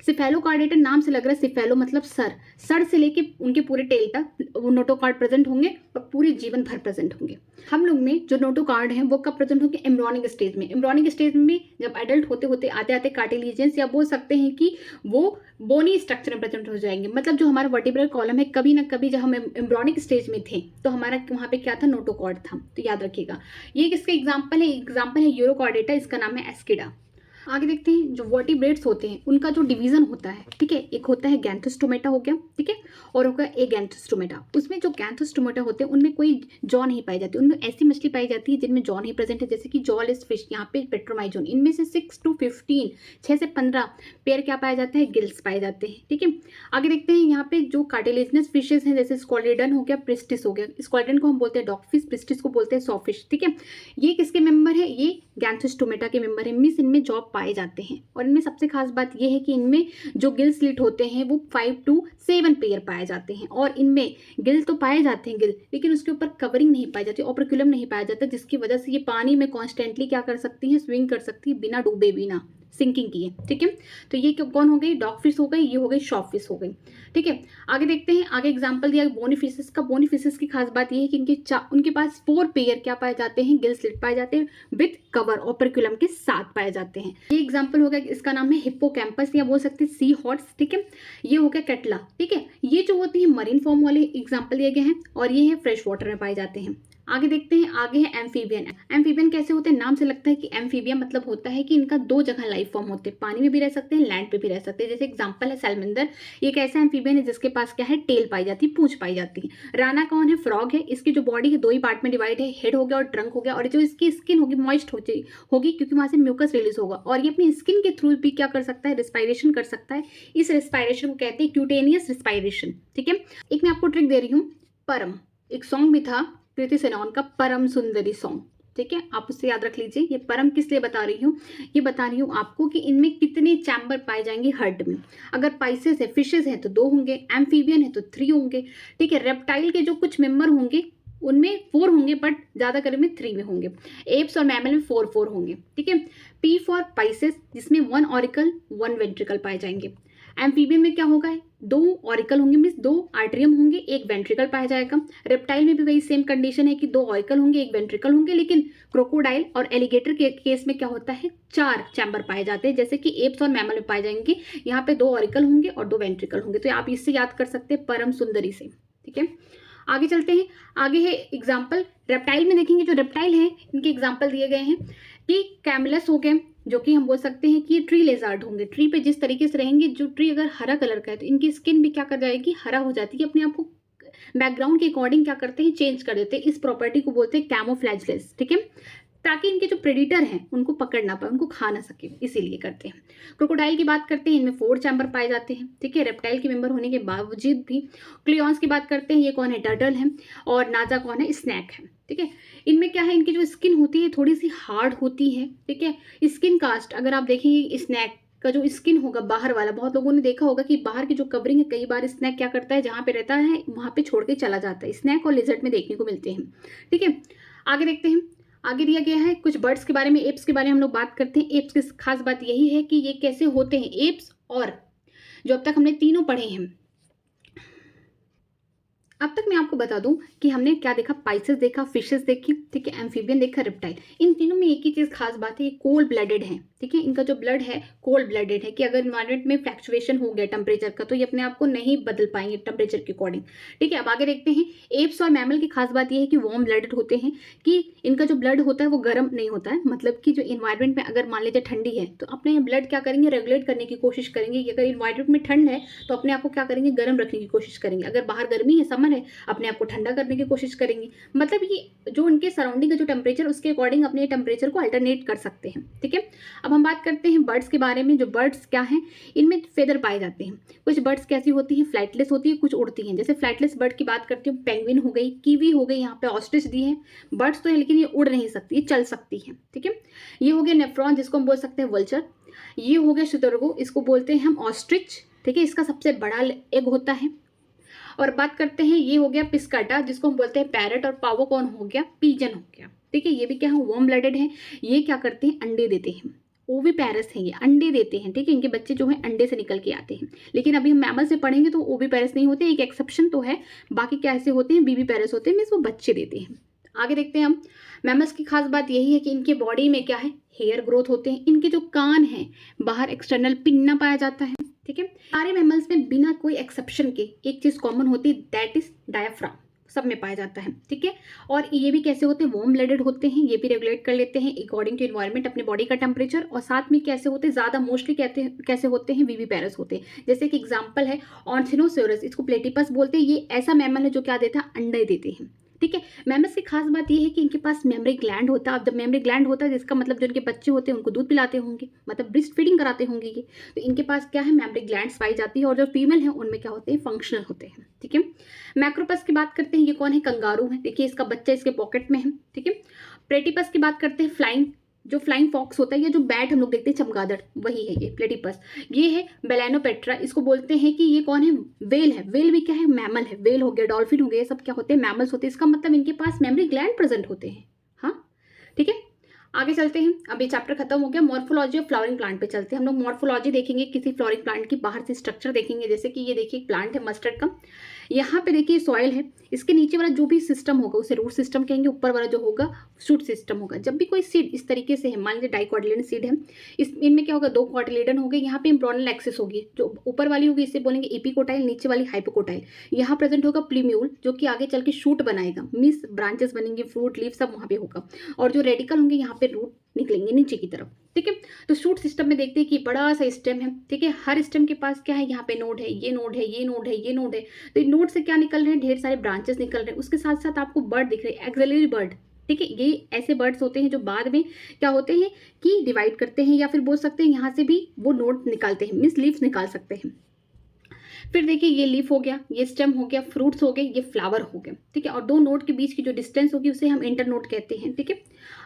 सिफेलोकॉर्डेटा नाम से लग रहा है, सिफेलो मतलब सर, सर से लेके उनके पूरे टेल तक वो नोटोकॉर्ड प्रेजेंट होंगे और पूरे जीवन भर प्रेजेंट होंगे। हम लोग में जो नोटोकॉर्ड है वो कब प्रेजेंट होंगे, एम्ब्रॉनिक स्टेज में। एम्ब्रॉनिक स्टेज में जब एडल्ट होते होते आते आते कार्टिलेजेंस या बोल सकते हैं कि वो बोनी स्ट्रक्चर में प्रेजेंट हो जाएंगे। मतलब जो हमारा वर्टिब्रल कॉलम है कभी ना कभी जब हम एम्ब्रॉनिक स्टेज में थे तो हमारा वहाँ पे क्या था, नोटोकॉर्ड था। तो याद रखिएगा ये किसके एग्जाम्पल है, एग्जाम्पल है यूरोकॉर्डेटा, इसका नाम है एस्किडा। आगे देखते हैं, जो वर्टिब्रेट्स होते हैं उनका जो डिवीजन होता है, ठीक है। एक होता है गैंथोस्टोमेटा हो गया, ठीक है, और होगा एगैंथोस्टोमेटा। उसमें जो गैंथोस्टोमेटा होते हैं उनमें कोई जॉ नहीं पाई जाती, उनमें ऐसी मछली पाई जाती है जिनमें जॉ नहीं प्रेजेंट है, जैसे कि जॉलेस फिश, यहाँ पे पेट्रोमाइजोन। इनमें से 6 to 15, 6 से 15 पेयर क्या पाया जाता है, गिल्स पाए जाते हैं, ठीक है। आगे देखते हैं, यहाँ पे जो कार्टिलेजिनस फिशेज हैं जैसे स्क्वालिडन हो गया, प्रिस्टिस हो गया। स्क्वालिडन को हम बोलते हैं डॉगफिश, प्रिस्टिस को बोलते हैं सॉफिश, ठीक है। ये किसके मेंबर है, ये गैंथोस्टोमेटा के मेंबर है, मींस इनमें जॉ पाए जाते हैं। और इनमें सबसे खास बात यह है कि इनमें जो गिल स्लिट होते हैं वो 5 to 7 पेयर पाए जाते हैं। और इनमें गिल तो पाए जाते हैं गिल, लेकिन उसके ऊपर कवरिंग नहीं पाई जाती, ओपर्कुलम नहीं पाया जाता, जिसकी वजह से ये पानी में कॉन्स्टेंटली क्या कर सकती हैं, स्विंग कर सकती है बिना डूबे बिना, सिंकिंग की है, ठीक है। तो ये कौन हो गई, डॉग फिश हो गई, ये हो गई शॉर्क फिश हो गई, ठीक है। आगे देखते हैं, आगे एग्जांपल दिया बोनी फिशेस का। बोनी फिशेस की खास बात ये है कि उनके पास 4 पेयर क्या पाए जाते हैं, गिल स्लिट पाए जाते हैं विथ कवर ओपरक्यूलम के साथ पाए जाते हैं। ये एग्जाम्पल हो गया, इसका नाम है हिप्पोकैम्पस या बोल सकते हैं सी हॉर्स, ठीक है। ये हो गया कैटला, ठीक है। ये जो होती है मरीन फॉर्म वाले एग्जाम्पल दिए गए हैं और ये है फ्रेश वाटर में पाए जाते हैं। आगे देखते हैं, आगे है एम्फीबियन। एम्फीबियन कैसे होते हैं, नाम से लगता है कि एम्फीबियन मतलब होता है कि इनका 2 जगह लाइफ फॉर्म होते हैं, पानी में भी रह सकते हैं, लैंड पे भी रह सकते हैं। जैसे एग्जांपल है सैलमंदर, ये एक ऐसा एम्फीबियन है जिसके पास क्या है, टेल पाई जाती है, पूंछ पाई जाती है। राना कौन है, फ्रॉग है। इसकी जो बॉडी है 2 ही पार्ट में डिवाइड है, हेड हो गया और ट्रंक हो गया, और जो इसकी स्किन होगी मॉइस्ट होगी क्योंकि वहां से म्यूकस रिलीज होगा, और ये अपनी स्किन के थ्रू भी क्या कर सकता है, रिस्पायरेशन कर सकता है। इस रिस्पायरेशन को कहते हैं क्यूटेनियस रिस्पायरेशन, ठीक है। एक मैं आपको ट्रिक दे रही हूँ, परम, एक सॉन्ग भी था कृति सेनन का, परम सुंदरी सॉन्ग, ठीक है। आप उससे याद रख लीजिए। ये परम किस लिए बता रही हूँ, ये बता रही हूँ आपको कि इनमें कितने चैम्बर पाए जाएंगे हर्ड में। अगर पाइसेस है, फिशेस है तो 2 होंगे, एम्फीबियन है तो 3 होंगे, ठीक है। रेप्टाइल के जो कुछ मेंबर होंगे उनमें 4 होंगे, बट ज्यादा करे में 3 में होंगे। एप्स और मैमल में 4 होंगे, ठीक है। पी फॉर पाइसेस, जिसमें 1 ऑरिकल 1 वेंट्रिकल पाए जाएंगे। एम्फीबियन में क्या होगा, 2 ऑरिकल होंगे, मीन्स 2 आर्ट्रियम होंगे, 1 वेंट्रिकल पाया जाएगा। रेप्टाइल में भी वही सेम कंडीशन है कि 2 ऑरिकल होंगे, 1 वेंट्रिकल होंगे, लेकिन क्रोकोडाइल और एलिगेटर के केस में क्या होता है, 4 चैम्बर पाए जाते हैं, जैसे कि एप्स और मैमल में पाए जाएंगे। यहाँ पे 2 ऑरिकल होंगे और 2 वेंट्रिकल होंगे। तो आप इससे याद कर सकते हैं परम सुंदरी से, ठीक है। आगे चलते हैं, आगे है एग्जाम्पल रेप्टाइल में। देखेंगे जो रेप्टाइल है इनके एग्जाम्पल दिए गए हैं कि कैमलस हो गए, जो कि हम बोल सकते हैं कि ये ट्री लेजर्ड होंगे। ट्री पे जिस तरीके से रहेंगे, जो ट्री अगर हरा कलर का है तो इनकी स्किन भी क्या कर जाएगी, हरा हो जाती है, अपने आप को बैकग्राउंड के अकॉर्डिंग क्या करते हैं, चेंज कर देते हैं। इस प्रॉपर्टी को बोलते हैं कैमोफ्लेजलेस, ठीक है, ताकि इनके जो प्रेडिटर हैं उनको पकड़ ना पाए, उनको खा ना सके, इसीलिए करते हैं। क्रोकोडाइल की बात करते हैं, इनमें 4 चैम्बर पाए जाते हैं, ठीक है, रेप्टाइल के मेंबर होने के बावजूद भी। क्लियॉन्स की बात करते हैं, ये कौन है, टर्टल है, और नाजा कौन है, स्नैक है, ठीक है। इनमें क्या है, इनकी जो स्किन होती है थोड़ी सी हार्ड होती है, ठीक है। स्किन कास्ट अगर आप देखेंगे, स्नैक का जो स्किन होगा बाहर वाला, बहुत लोगों ने देखा होगा कि बाहर की जो कवरिंग है, कई बार स्नैक क्या करता है, जहां पे रहता है वहां पे छोड़ के चला जाता है। स्नैक और लिजर्ड में देखने को मिलते हैं, ठीक है। आगे देखते हैं, आगे दिया गया है कुछ बर्ड्स के बारे में, एप्स के बारे में हम लोग बात करते हैं। एप्स की खास बात यही है कि ये कैसे होते हैं, एप्स और जो अब तक हमने तीनों पढ़े हैं। अब तक मैं आपको बता दूं कि हमने क्या देखा, पाइसेस देखा, फिशेस देखी, ठीक है, एम्फीबियन देखा, रेप्टाइल। इन तीनों में एक ही चीज खास बात है, ये कोल्ड ब्लडेड है, ठीक है। इनका जो ब्लड है कोल्ड ब्लडेड है, कि अगर इन्वायरमेंट में फ्लैक्चुएशन हो गया टेम्परेचर का तो ये अपने आप को नहीं बदल पाएंगे टेम्परेचर के अकॉर्डिंग, ठीक है। अब आगे देखते हैं, एप्स और मैमल की खास बात यह है कि वार्म ब्लडेड होते हैं, कि इनका जो ब्लड होता है वो गर्म नहीं होता है। मतलब कि जो इन्वायरमेंट में अगर मान लीजिए ठंडी है तो अपने ब्लड क्या करेंगे, रेगुलेट करने की कोशिश करेंगे। अगर इन्वायरमेंट में ठंड है तो अपने आप को क्या करेंगे, गर्म रखने की कोशिश करेंगे। अगर बाहर गर्मी है, समर है, अपने आप को ठंडा करने की कोशिश करेंगे। मतलब ये जो उनके सराउंडिंग का जो टेम्परेचर, उसके अकॉर्डिंग अपने टेम्परेचर को अल्टरनेट कर सकते हैं, ठीक है। अब हम बात करते हैं बर्ड्स के बारे में। जो बर्ड्स क्या हैं, इनमें फेदर पाए जाते हैं। कुछ बर्ड्स कैसी होती हैं, फ्लाइटलेस होती है, कुछ उड़ती हैं। जैसे फ्लाइटलेस बर्ड की बात करती हूँ, पेंगुइन हो गई, कीवी हो गई, यहाँ पे ऑस्ट्रिच दी है। बर्ड्स तो है लेकिन ये उड़ नहीं सकती, ये चल सकती है, ठीक है। ये हो गया नेफ्रॉन, जिसको हम बोल सकते हैं वल्चर। ये हो गया शुतुरगो, इसको बोलते हैं हम ऑस्ट्रिच, ठीक है। इसका सबसे बड़ा एग होता है। और बात करते हैं, ये हो गया पिस्काटा, जिसको हम बोलते हैं पैरट। और पावो कौन हो गया, पीजन हो गया, ठीक है। ये भी क्या है, वार्म ब्लडेड है। ये क्या करते हैं, अंडे देते हैं। ओविपेरस हैं, ये अंडे देते हैं, ठीक है। इनके बच्चे जो हैं अंडे से निकल के आते हैं। लेकिन अभी हम मैमल से पढ़ेंगे तो ओविपेरस नहीं होते, एक एक्सेप्शन तो है, बाकी क्या ऐसे होते हैं, बीबीपेरस होते हैं, मीन्स वो बच्चे देते हैं। आगे देखते हैं हम, मैमल्स की खास बात यही है कि इनके बॉडी में क्या है, हेयर ग्रोथ होते हैं। इनके जो कान हैं, बाहर एक्सटर्नल पिन्ना पाया जाता है, ठीक है। सारे मैमल्स में बिना कोई एक्सेप्शन के एक चीज कॉमन होती है, दैट इज डायफ्राम, सब में पाया जाता है, ठीक है। और ये भी कैसे होते हैं, वार्म ब्लडेड होते हैं। ये भी रेगुलेट कर लेते हैं अकॉर्डिंग टू एनवायरनमेंट अपने बॉडी का टेम्परेचर। और साथ में कैसे होते हैं, ज्यादा मोस्टली कैसे होते हैं, विविपेरस होते हैं। जैसे कि एग्जांपल है ऑर्थिनोसोरस, इसको प्लेटिपस बोलते हैं। ये ऐसा मैमल है जो क्या देता है, अंडे देते हैं, ठीक है। मैमल्स की खास बात यह है कि इनके पास मेमरी ग्लैंड होता है। अब जब मेमरी ग्लैंड होता है, जिसका मतलब जो इनके बच्चे होते हैं उनको दूध पिलाते होंगे, मतलब ब्रेस्ट फीडिंग कराते होंगे ये, तो इनके पास क्या है, मेमरी ग्लैंड्स पाई जाती है। और जो फीमेल है उनमें क्या होते हैं, फंक्शनल होते हैं, ठीक है। मैक्रोपस की बात करते हैं, ये कौन है, कंगारू है। देखिए इसका बच्चा इसके पॉकेट में है, ठीक है। प्लेटिपस की बात करते हैं, फ्लाइंग, जो फ्लाइंग फॉक्स होता है, या जो बैट हम लोग देखते हैं चमगादड़, वही है ये प्लेटिपस। ये है बेलेनोपेट्रा, इसको बोलते हैं कि ये कौन है, वेल है। वेल भी क्या है, मैमल है। वेल हो गया, डॉल्फिन हो गया, ये सब क्या होते हैं, मैमल्स होते हैं। इसका मतलब इनके पास मेमरी ग्लैंड प्रेजेंट होते हैं, हाँ, ठीक है। आगे चलते हैं, अब ये चैप्टर खत्म हो गया। मॉर्फोलॉजी ऑफ फ्लावरिंग प्लांट पे चलते हैं। हम लोग मॉर्फोलॉजी देखेंगे किसी फ्लावरिंग प्लांट की, बाहर से स्ट्रक्चर देखेंगे। जैसे कि ये देखिए एक प्लांट है मस्टर्ड का, यहाँ पे देखिए सॉइल है, इसके नीचे वाला जो भी सिस्टम होगा उसे रूट सिस्टम कहेंगे, ऊपर वाला जो होगा शूट सिस्टम होगा। जब भी कोई सीड इस तरीके से है, मान लीजिए डाइकोटिलेडन सीड है, इनमें क्या होगा, 2 कोटिलेडन होंगे, यहाँ पे एम्ब्रियोनल एक्सिस होगी, जो ऊपर वाली होगी इसे बोलेंगे एपिकोटाइल, नीचे वाली हाइपोकोटाइल। यहाँ प्रेजेंट होगा प्लीम्यूल, जो कि आगे चल के शूट बनाएगा, मीन्स ब्रांचेस बनेंगे, फ्रूट लीव सब वहाँ पे होगा। और जो रेडिकल होंगे यहाँ पे रूट निकलेंगे नीचे की तरफ, ठीक है। तो शूट सिस्टम में देखते हैं कि बड़ा सा स्टेम है, ठीक है। हर स्टेम के पास क्या है, यहाँ पे नोड है, ये नोड है, ये नोड है, ये नोड है। तो नोड से क्या निकल रहे हैं, ढेर सारे ब्रांचेस निकल रहे हैं। उसके साथ साथ आपको बर्ड दिख रहे हैं, एक्सिलरी बर्ड, ठीक है। ये ऐसे बर्ड्स होते हैं जो बाद में क्या होते हैं कि डिवाइड करते हैं, या फिर बोल सकते हैं यहाँ से भी वो नोड निकालते हैं, मीन्स लीव्स निकाल सकते हैं। फिर देखिए ये लीफ हो गया, ये स्टेम हो गया, फ्रूट्स हो गए, ये फ्लावर हो गए, ठीक है। और 2 नोड के बीच की जो डिस्टेंस होगी उसे हम इंटरनोड कहते हैं, ठीक है।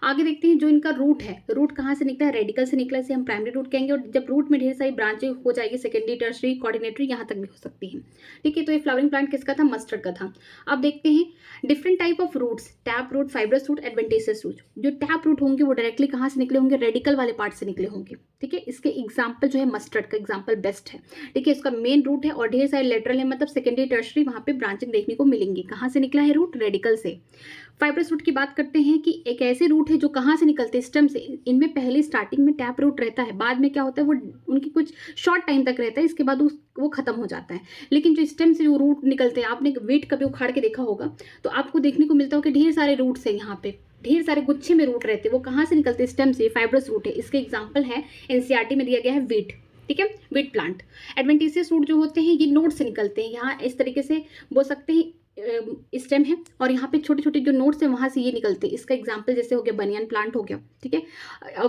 आगे देखते हैं जो इनका रूट है, रूट कहाँ से निकला है, रेडिकल से निकला है, इसे हम प्राइमरी रूट कहेंगे। और जब रूट में ढेर सारी ब्रांचें हो जाएगी, सेकेंडरी, टर्शरी, कोऑर्डिनेटरी, यहाँ तक भी हो सकती है, ठीक है। तो ये फ्लावरिंग प्लांट किसका था, मस्टर्ड का था। अब देखते हैं different type of roots, tap root, fibrous root, adventitious root. जो टैप रूट होंगे वो डायरेक्टली कहाँ से निकले होंगे, रेडिकल वाले पार्ट से निकले होंगे, ठीक है। इसके एग्जाम्पल जो है मस्टर्ड का एग्जाम्पल बेस्ट है, ठीक है। इसका मेन रूट है और ढेर सारे लेटरल है, मतलब सेकेंडरी, टर्शरी, वहाँ पे ब्रांचिंग देखने को मिलेंगी। कहाँ से निकला है रूट, रेडिकल से। फाइब्रस रूट की बात करते हैं कि एक ऐसे रूट है जो कहाँ से निकलते हैं, स्टेम से। इनमें पहले स्टार्टिंग में टैप रूट रहता है, बाद में क्या होता है वो उनकी कुछ शॉर्ट टाइम तक रहता है, इसके बाद वो खत्म हो जाता है। लेकिन जो स्टेम से जो रूट निकलते हैं, आपने वीट कभी उखाड़ के देखा होगा तो आपको देखने को मिलता हो कि ढेर सारे रूट्स है, यहाँ पे ढेर सारे गुच्छे में रूट रहते हैं। वो कहाँ से निकलते हैं, स्टेम से, फाइब्रस रूट है। इसके एग्जाम्पल है एनसीईआरटी में दिया गया है वीट, ठीक है, वीट प्लांट। एडवेंटिशियस रूट जो होते हैं ये नोड से निकलते हैं, यहाँ इस तरीके से बोल सकते हैं स्टेम है और यहाँ पे छोटे छोटे जो नोड्स हैं वहाँ से ये निकलते हैं। इसका एग्जांपल जैसे हो गया बनियान प्लांट हो गया, ठीक है।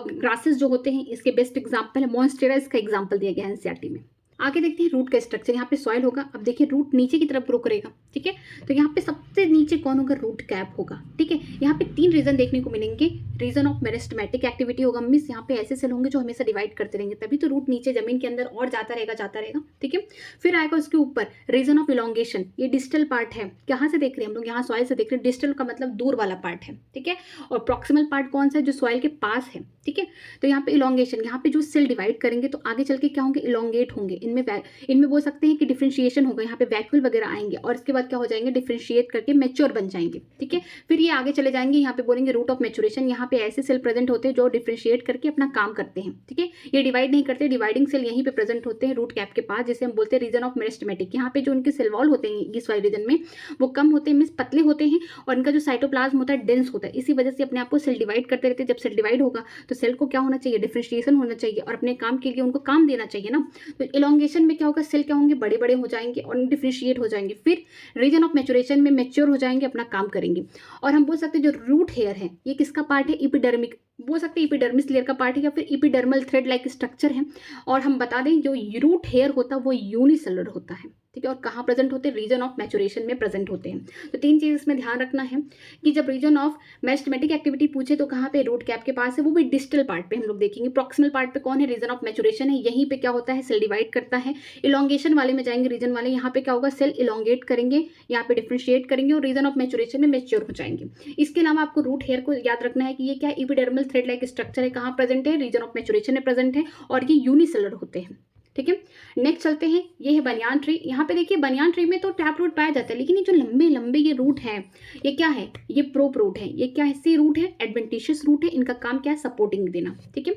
ग्रासेस जो होते हैं इसके बेस्ट एग्जांपल है मॉन्स्टेरा, इसका एग्जांपल दिया गया है एनसीईआरटी में। आगे देखते हैं रूट का स्ट्रक्चर। यहाँ पे सॉइल होगा, अब देखिए रूट नीचे की तरफ ग्रो करेगा, ठीक है। तो यहाँ पे सबसे नीचे कौन होगा, रूट कैप होगा, ठीक है। यहाँ पे 3 रीजन देखने को मिलेंगे। रीजन ऑफ मेरिस्टेमेटिक एक्टिविटी होगा, मीन्स यहाँ पे ऐसे सेल होंगे जो हमेशा डिवाइड करते रहेंगे, तभी तो रूट नीचे जमीन के अंदर और जाता रहेगा, ठीक है। फिर आएगा उसके ऊपर रीजन ऑफ इलोंगेशन, ये डिस्टल पार्ट है। कहाँ से देख रहे हैं हम लोग, यहाँ सॉइल से देख रहे हैं, डिस्टल का मतलब दूर वाला पार्ट है, ठीक है। और प्रॉक्सिमल पार्ट कौन सा है, जो सॉइल के पास है, ठीक है। तो यहाँ पे इलोंगेशन, यहाँ पे जो सेल डिवाइड करेंगे तो आगे चल के क्या होंगे, इलोंगेट होंगे। इनमें बोल सकते हैं कि डिफरेंशिएशन होगा, यहाँ पे वैक्यूल वगैरह आएंगे और इसके बाद क्या हो जाएंगे, डिफरेंशिएट करके मैच्योर बन जाएंगे, ठीक है। फिर ये आगे चले जाएंगे, यहाँ पे बोलेंगे रूट ऑफ मैच्योरेशन। यहाँ पे ऐसे सेल प्रेजेंट होते हैं जो डिफरेंशिएट करके अपना काम करते हैं, ठीक है। ये डिवाइड नहीं करते, डिवाइडिंग सेल यहीं पे प्रेजेंट होते हैं रूट कैप के पास, जिसे हम बोलते हैं रीजन ऑफ मेरिस्टेमेटिक। यहाँ पे जो उनके सेल वॉल होते हैं इस वाले रीजन में वो कम होते हैं, मीन्स पतले होते हैं, और इनका जो साइटोप्लाज्म होता है डेंस होता है। इसी वजह से अपने आप को सेल डिवाइड करते रहते हैं। जब सेल डिवाइड होगा तो सेल को क्या होना चाहिए, डिफरेंशिएशन होना चाहिए और अपने काम के लिए उनको काम देना चाहिए ना। तो इलोंगेशन में क्या होगा, सेल क्या होंगे, बड़े बड़े हो जाएंगे और डिफरेंशिएट हो जाएंगे। फिर रीजन ऑफ मैच्योरेशन में मैच्योर हो जाएंगे, अपना काम करेंगे। और हम बोल सकते हैं जो रूट हेयर है ये किसका पार्ट है, एपिडर्मिक, बोल सकते हैं एपिडर्मिस लेयर का पार्ट है, या फिर एपिडर्मल थ्रेड लाइक स्ट्रक्चर है। और हम बता दें जो रूट हेयर होता है वो यूनिसेलुलर होता है, ठीक है। और कहाँ प्रेजेंट होते हैं, रीजन ऑफ मैच्योरेशन में प्रेजेंट होते हैं। तो 3 चीज इसमें ध्यान रखना है कि जब रीजन ऑफ मेरिस्टेमेटिक एक्टिविटी पूछे तो कहाँ पे, रूट कैप के पास है, वो भी डिस्टल पार्ट पे हम लोग देखेंगे। प्रॉक्सिमल पार्ट पे कौन है, रीजन ऑफ मैच्योरेशन है, यहीं पे क्या होता है, सेल डिवाइड करता है। इलोंगेशन वाले में जाएंगे, रीजन वाले, यहाँ पे क्या होगा, सेल इलोंगेट करेंगे, यहाँ पे डिफरेंशिएट करेंगे और रीजन ऑफ मैच्योरेशन में मैच्योर हो जाएंगे। इसके अलावा आपको रूट हेयर को याद रखना है कि ये क्या एपिडर्मल थ्रेड लाइक स्ट्रक्चर है, कहाँ प्रेजेंट है, रीजन ऑफ मैच्योरेशन में प्रेजेंट है और ये यूनिसेलुलर होते हैं, ठीक है। नेक्स्ट चलते हैं, ये है बनियान ट्री। यहाँ पे देखिए बनियान ट्री में तो टैप रूट पाया जाता है, लेकिन ये जो लंबे लंबे ये रूट है ये क्या है, ये प्रोप रूट है। ये क्या है, सी रूट है, एडवेंटिशियस रूट है। इनका काम क्या है, सपोर्टिंग देना, ठीक है।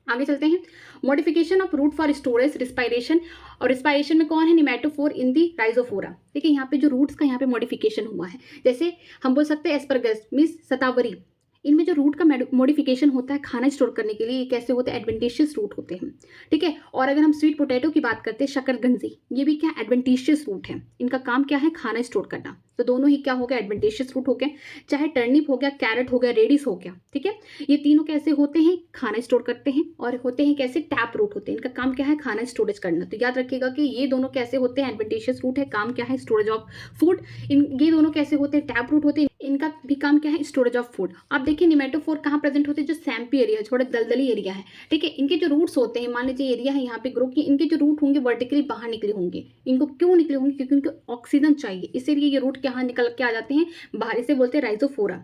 आगे चलते हैं, modification of root for storage, respiration. और रिस्पायरेशन में कौन है, निमेटोफोर इन दी राइजोफोरा, ठीक है। यहाँ पे जो रूट्स का यहाँ पे मॉडिफिकेशन हुआ है, जैसे हम बोल सकते हैं एस्परगस मीन्स सतावरी, इनमें जो रूट का मॉडिफिकेशन होता है खाना स्टोर करने के लिए, ये कैसे होते हैं, एडवेंटिशियस रूट होते हैं, ठीक है। और अगर हम स्वीट पोटैटो की बात करते हैं, शकरकंजी, ये भी क्या एडवेंटिशियस रूट है। इनका काम क्या है, खाना स्टोर करना। तो दोनों ही क्या हो गया, एडवेंटिशियस रूट हो गए। चाहे टर्निप हो गया, कैरेट हो गया, रेडिस हो गया, ठीक है। ये तीनों कैसे होते हैं, खाना स्टोर करते हैं। और होते हैं कैसे, टैप रूट होते हैं। इनका काम क्या है, खाना स्टोरेज करना। तो याद रखिएगा कि ये दोनों कैसे होते हैं, एडवेंटिशियस रूट है, काम क्या है, स्टोरेज ऑफ फूड। ये दोनों कैसे होते हैं, टैप रूट होते हैं, इनका भी काम क्या है, स्टोरेज ऑफ फूड। अब देखिए निमेटोफोर कहाँ प्रेजेंट होते हैं, जो सैम्पी एरिया, थोड़ा दलदली एरिया है, ठीक है। इनके जो रूट्स होते हैं, मान लीजिए एरिया है यहाँ पे ग्रो की, इनके जो रूट होंगे वर्टिकली बाहर निकले होंगे। इनको क्यों निकले होंगे, क्योंकि इनको ऑक्सीजन चाहिए, इसीलिए ये रूट यहाँ निकल के आ जाते हैं बाहर, इसे बोलते हैं राइजोफोरा।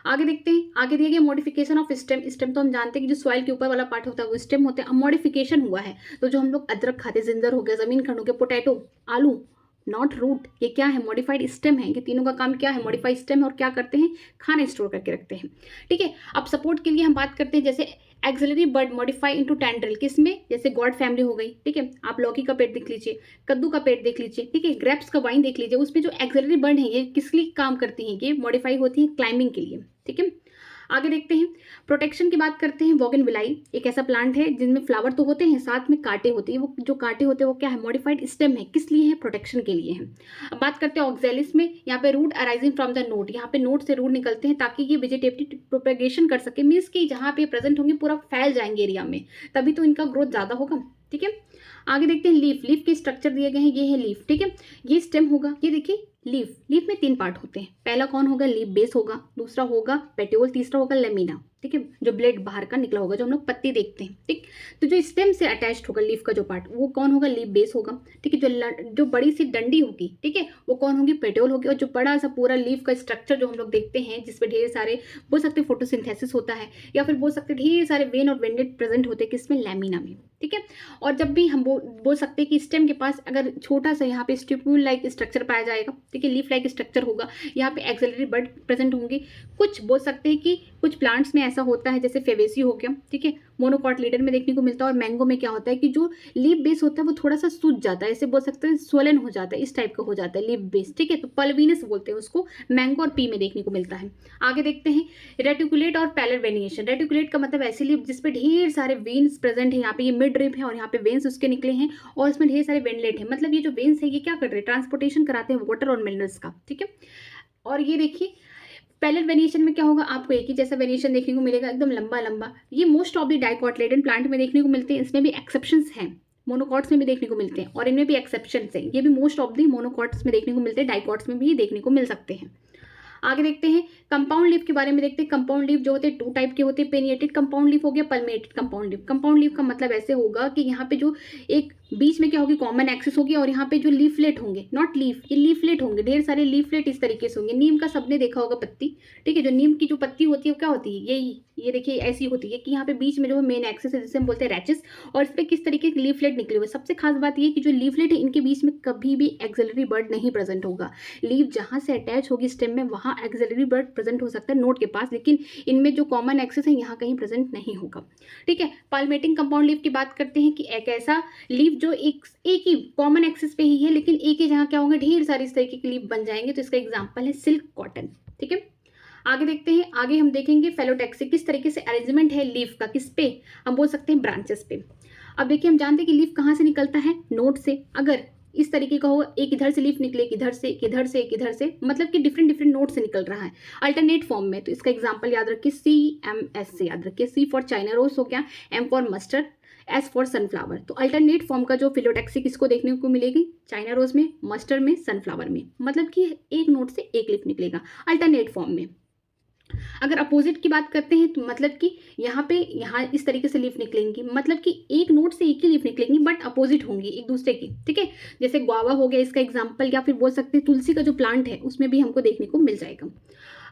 आगे देखते हैं, आगे दिया गया मॉडिफिकेशन ऑफ स्टेम। स्टेम तो हम जानते हैं कि जो सॉइल के ऊपर वाला पार्ट होता है वो स्टेम होता है। अब मॉडिफिकेशन हुआ है तो जो हम लोग अदरक खाते, जिंजर हो गया, जमीन खंड हो गया, पोटैटो, आलू, नॉट रूट, ये क्या है? मॉडिफाइड स्टेम है। ये तीनों का काम क्या है? Modified stem. और क्या करते हैं? खाना स्टोर करके रखते हैं। ठीक है, अब सपोर्ट के लिए हम बात करते हैं, जैसे axillary bud modify into tendril, किसमें? जैसे गॉड फैमिली हो गई। ठीक है, आप लौकी का पेड़ देख लीजिए, कद्दू का पेड़ देख लीजिए, ठीक है, ग्रेप्स का वाइन देख लीजिए, उसमें जो एक्सिलरी बर्ड है ये किस लिए काम करती हैं? ये मॉडिफाई होती है क्लाइंबिंग के लिए। ठीक है, आगे देखते हैं, प्रोटेक्शन की बात करते हैं। बोगनविलाई एक ऐसा प्लांट है जिनमें फ्लावर तो होते हैं, साथ में कांटे होते हैं। वो जो कांटे होते हैं वो क्या है? मॉडिफाइड स्टेम है। किस लिए है? प्रोटेक्शन के लिए है। अब बात करते हैं ऑक्जेलिस में। यहाँ पे root arising from the node, यहाँ पे नोट से रूट निकलते हैं ताकि ये वेजिटेटिव प्रोपेगेशन कर सके। मीन्स कि जहाँ पे प्रेजेंट होंगे पूरा फैल जाएंगे एरिया में, तभी तो इनका ग्रोथ ज़्यादा होगा। ठीक है, आगे देखते हैं लीफ। लीफ के स्ट्रक्चर दिए गए हैं, ये है लीफ। ठीक है, ये स्टेम होगा, ये देखिए लीफ। लीफ में 3 पार्ट होते हैं। पहला कौन होगा? लीफ बेस होगा, दूसरा होगा पेट्योल, तीसरा होगा लेमिना। ठीक है, जो ब्लेड बाहर का निकला होगा, जो हम लोग पत्ती देखते हैं। ठीक, तो जो स्टेम से अटैच्ड होगा लीफ का जो पार्ट, वो कौन होगा? लीफ बेस होगा। ठीक है, जो बड़ी सी डंडी होगी, ठीक है, वो कौन होगी? पेट्योल होगी। और जो बड़ा सा पूरा लीफ का स्ट्रक्चर जो हम लोग देखते हैं, जिसमें ढेर सारे बोल सकते हैं फोटोसिंथेसिस होता है, या फिर बोल सकते हैं ढेर सारे वेन और वेनलेट प्रेजेंट होते हैं, किसमें? लैमिना में। ठीक है, और जब भी हम बोल सकते हैं कि स्टेम के पास अगर छोटा सा यहाँ पे स्टिप्यूल लाइक स्ट्रक्चर पाया जाएगा, ठीक है, लीफ लाइक स्ट्रक्चर होगा, यहाँ पे एक्सिलरी बर्ड प्रेजेंट होंगे। कुछ बोल सकते हैं कि कुछ प्लांट्स में ऐसा होता है, जैसे फेवेसी हो गया, ठीक है, मोनोकॉटिलीडन में देखने को मिलता है। और मैंगो में क्या होता है कि जो लीफ बेस होता है वो थोड़ा सा सूज जाता है, ऐसे बोल सकते हैं स्वलन हो जाता है, इस टाइप का हो जाता है लीफ बेस। ठीक है, तो पल्विनस बोलते हैं उसको। मैंगो और पी में देखने को मिलता है। आगे देखते हैं रेटिकुलेट और पैलर वेनिएशन। रेटिकुलेट का मतलब ऐसी लीफ जिसपे ढेर सारे वेन्स प्रेजेंट है। यहाँ पे ये मिड रिप है और यहाँ पे वेन्स उसके निकले हैं, और इसमें ढेर सारे वेनलेट है। मतलब ये जो वेन्स है ये क्या कर रहे हैं? ट्रांसपोर्टेशन कराते हैं वाटर और मिनरल्स का। ठीक है, और ये देखिए पैलेट वेरिएशन में क्या होगा? आपको एक ही जैसा वेरिएशन देखने को मिलेगा, एकदम लंबा लंबा। ये most of the dicotyledon plant में देखने को मिलते हैं। इसमें भी एक्सेप्शंस हैं, मोनोकॉट्स में भी देखने को मिलते हैं, और इनमें भी एक्सेप्शंस हैं। ये भी मोस्ट ऑफ द मोनोकॉट्स में देखने को मिलते हैं, डाइकॉट्स में भी देखने को मिल सकते हैं। आगे देखते हैं कंपाउंड लीफ के बारे में। देखते हैं कंपाउंड लीफ जो होते हैं 2 टाइप के होते हैं। पेनिएटेड कंपाउंड लीफ हो गया, पल्मेटेड कंपाउंड लीफ। कंपाउंड लीफ का मतलब ऐसे होगा कि यहाँ पे जो एक बीच में क्या होगी? कॉमन एक्सिस होगी, और यहाँ पे जो लीफलेट होंगे, नॉट लीफ, ये लीफलेट होंगे, ढेर सारे लीफलेट इस तरीके से होंगे। नीम का सबने देखा होगा पत्ती, ठीक है, जो नीम की जो पत्ती होती है वो क्या होती है? यही, ये देखिए ऐसी होती है कि यहाँ पे बीच में जो मेन एक्सिस है जिसे हम बोलते हैं रैचेस, और इस पर किस तरीके के लीफलेट निकले हुए। सबसे खास बात ये कि जो लीफलेट है इनके बीच में कभी भी एक्सिलरी बर्ड नहीं प्रेजेंट होगा। लीफ जहाँ से अटैच होगी स्टेम में, वहाँ एक्सिलरी बर्ड प्रेजेंट हो सकता है नोट के पास, लेकिन इनमें जो कॉमन एक्सिस है यहाँ कहीं प्रेजेंट नहीं होगा। ठीक है, पाल्मेटिंग कंपाउंड लीफ की बात करते हैं कि एक ऐसा लीफ जो एक ही कॉमन एक्सिस पे ही है, लेकिन एक ही जगह क्या होंगे? ढेर सारी इस तरीके की लीफ बन जाएंगे। तो इसका एग्जांपल है सिल्क कॉटन। ठीक है, आगे देखते हैं, आगे हम देखेंगे फेलोटैक्सी, किस तरीके से अरेंजमेंट है लीफ का, किस पे? हम बोल सकते हैं ब्रांचेस पे। अब देखिए, हम जानते हैं कि लीफ कहाँ से निकलता है? नोट से। अगर इस तरीके का होगा, एक इधर से लीफ निकले, एक इधर से, एक इधर से, एक इधर से, मतलब कि डिफरेंट डिफरेंट नोट से निकल रहा है अल्टरनेट फॉर्म में। तो इसका एग्जांपल याद रखिए, CMS से याद रखिए। C फॉर चाइना रोज हो गया, M for mustard, S for sunflower. तो अल्टरनेट फॉर्म का जो फिलोटैक्सी किसको देखने को मिलेगी? चाइना रोज में, मस्टर्ड में, सनफ्लावर में। मतलब कि एक नोट से एक लीफ निकलेगा अल्टरनेट फॉर्म में। अगर अपोजिट की बात करते हैं तो मतलब कि यहाँ इस तरीके से लीफ निकलेंगी, मतलब कि एक नोट से एक ही लीफ निकलेंगी, बट अपोजिट होंगी एक दूसरे की। ठीक है, जैसे गुआवा हो गया इसका एग्जांपल, या फिर बोल सकते हैं तुलसी का जो प्लांट है उसमें भी हमको देखने को मिल जाएगा।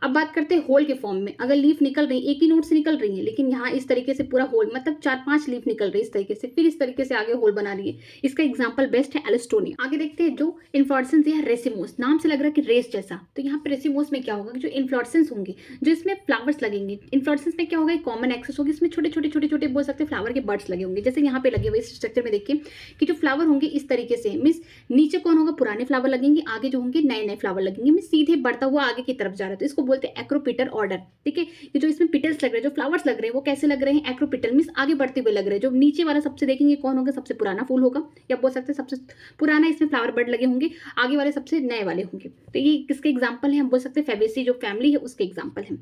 अब बात करते हैं होल के फॉर्म में। अगर लीफ निकल रही है, एक ही नोट से निकल रही है, लेकिन यहाँ इस तरीके से पूरा होल, मतलब 4-5 लीफ निकल रही है इस तरीके से, फिर इस तरीके से आगे होल बना रही है। इसका एग्जांपल बेस्ट है एलिस्टोनिया। आगे देखते हैं जो इन्फ्लोरेसेंस है रेसिमोस, नाम से लग रहा है कि रेस जैसा। तो यहाँ पे रेसिमोस में क्या होगा कि जो इन्फ्लोरेसेंस होंगे, जो इसमें फ्लावर्स लगेंगे, इन्फ्लोरेसेंस में क्या होगा? कॉमन एक्सेस होगी, इसमें छोटे छोटे छोटे छोटे बोल सकते हैं फ्लावर के बर्ड्स लगे होंगे। जैसे यहाँ पे लगे हुए इस स्ट्रक्चर में देखिए कि जो फ्लावर होंगे इस तरीके से, मीन्स नीचे कौन होगा? पुराने फ्लावर लगेंगे, आगे जो होंगे नए नए फ्लावर लगेंगे, मीन्स सीधे बढ़ता हुआ आगे की तरफ जा रहा है। तो इसको बोलते हैं एक्रोपिटल ऑर्डर। ठीक है, ये जो इसमें पिटल्स लग रहे हैं, जो फ्लावर्स लग रहे हैं, वो कैसे लग रहे हैं? एक्रोपिटल, मींस आगे बढ़ते हुए लग रहे हैं। जो नीचे वाला सबसे देखेंगे कौन होगा? सबसे पुराना फूल होगा, या बोल सकते हैं सबसे पुराना इसमें फ्लावर बर्ड लगे होंगे, आगे वाले सबसे नए वाले होंगे। तो ये किसके एग्जांपल है? हम बोल सकते हैं फेबेसी जो फैमिली है उसके एग्जांपल है।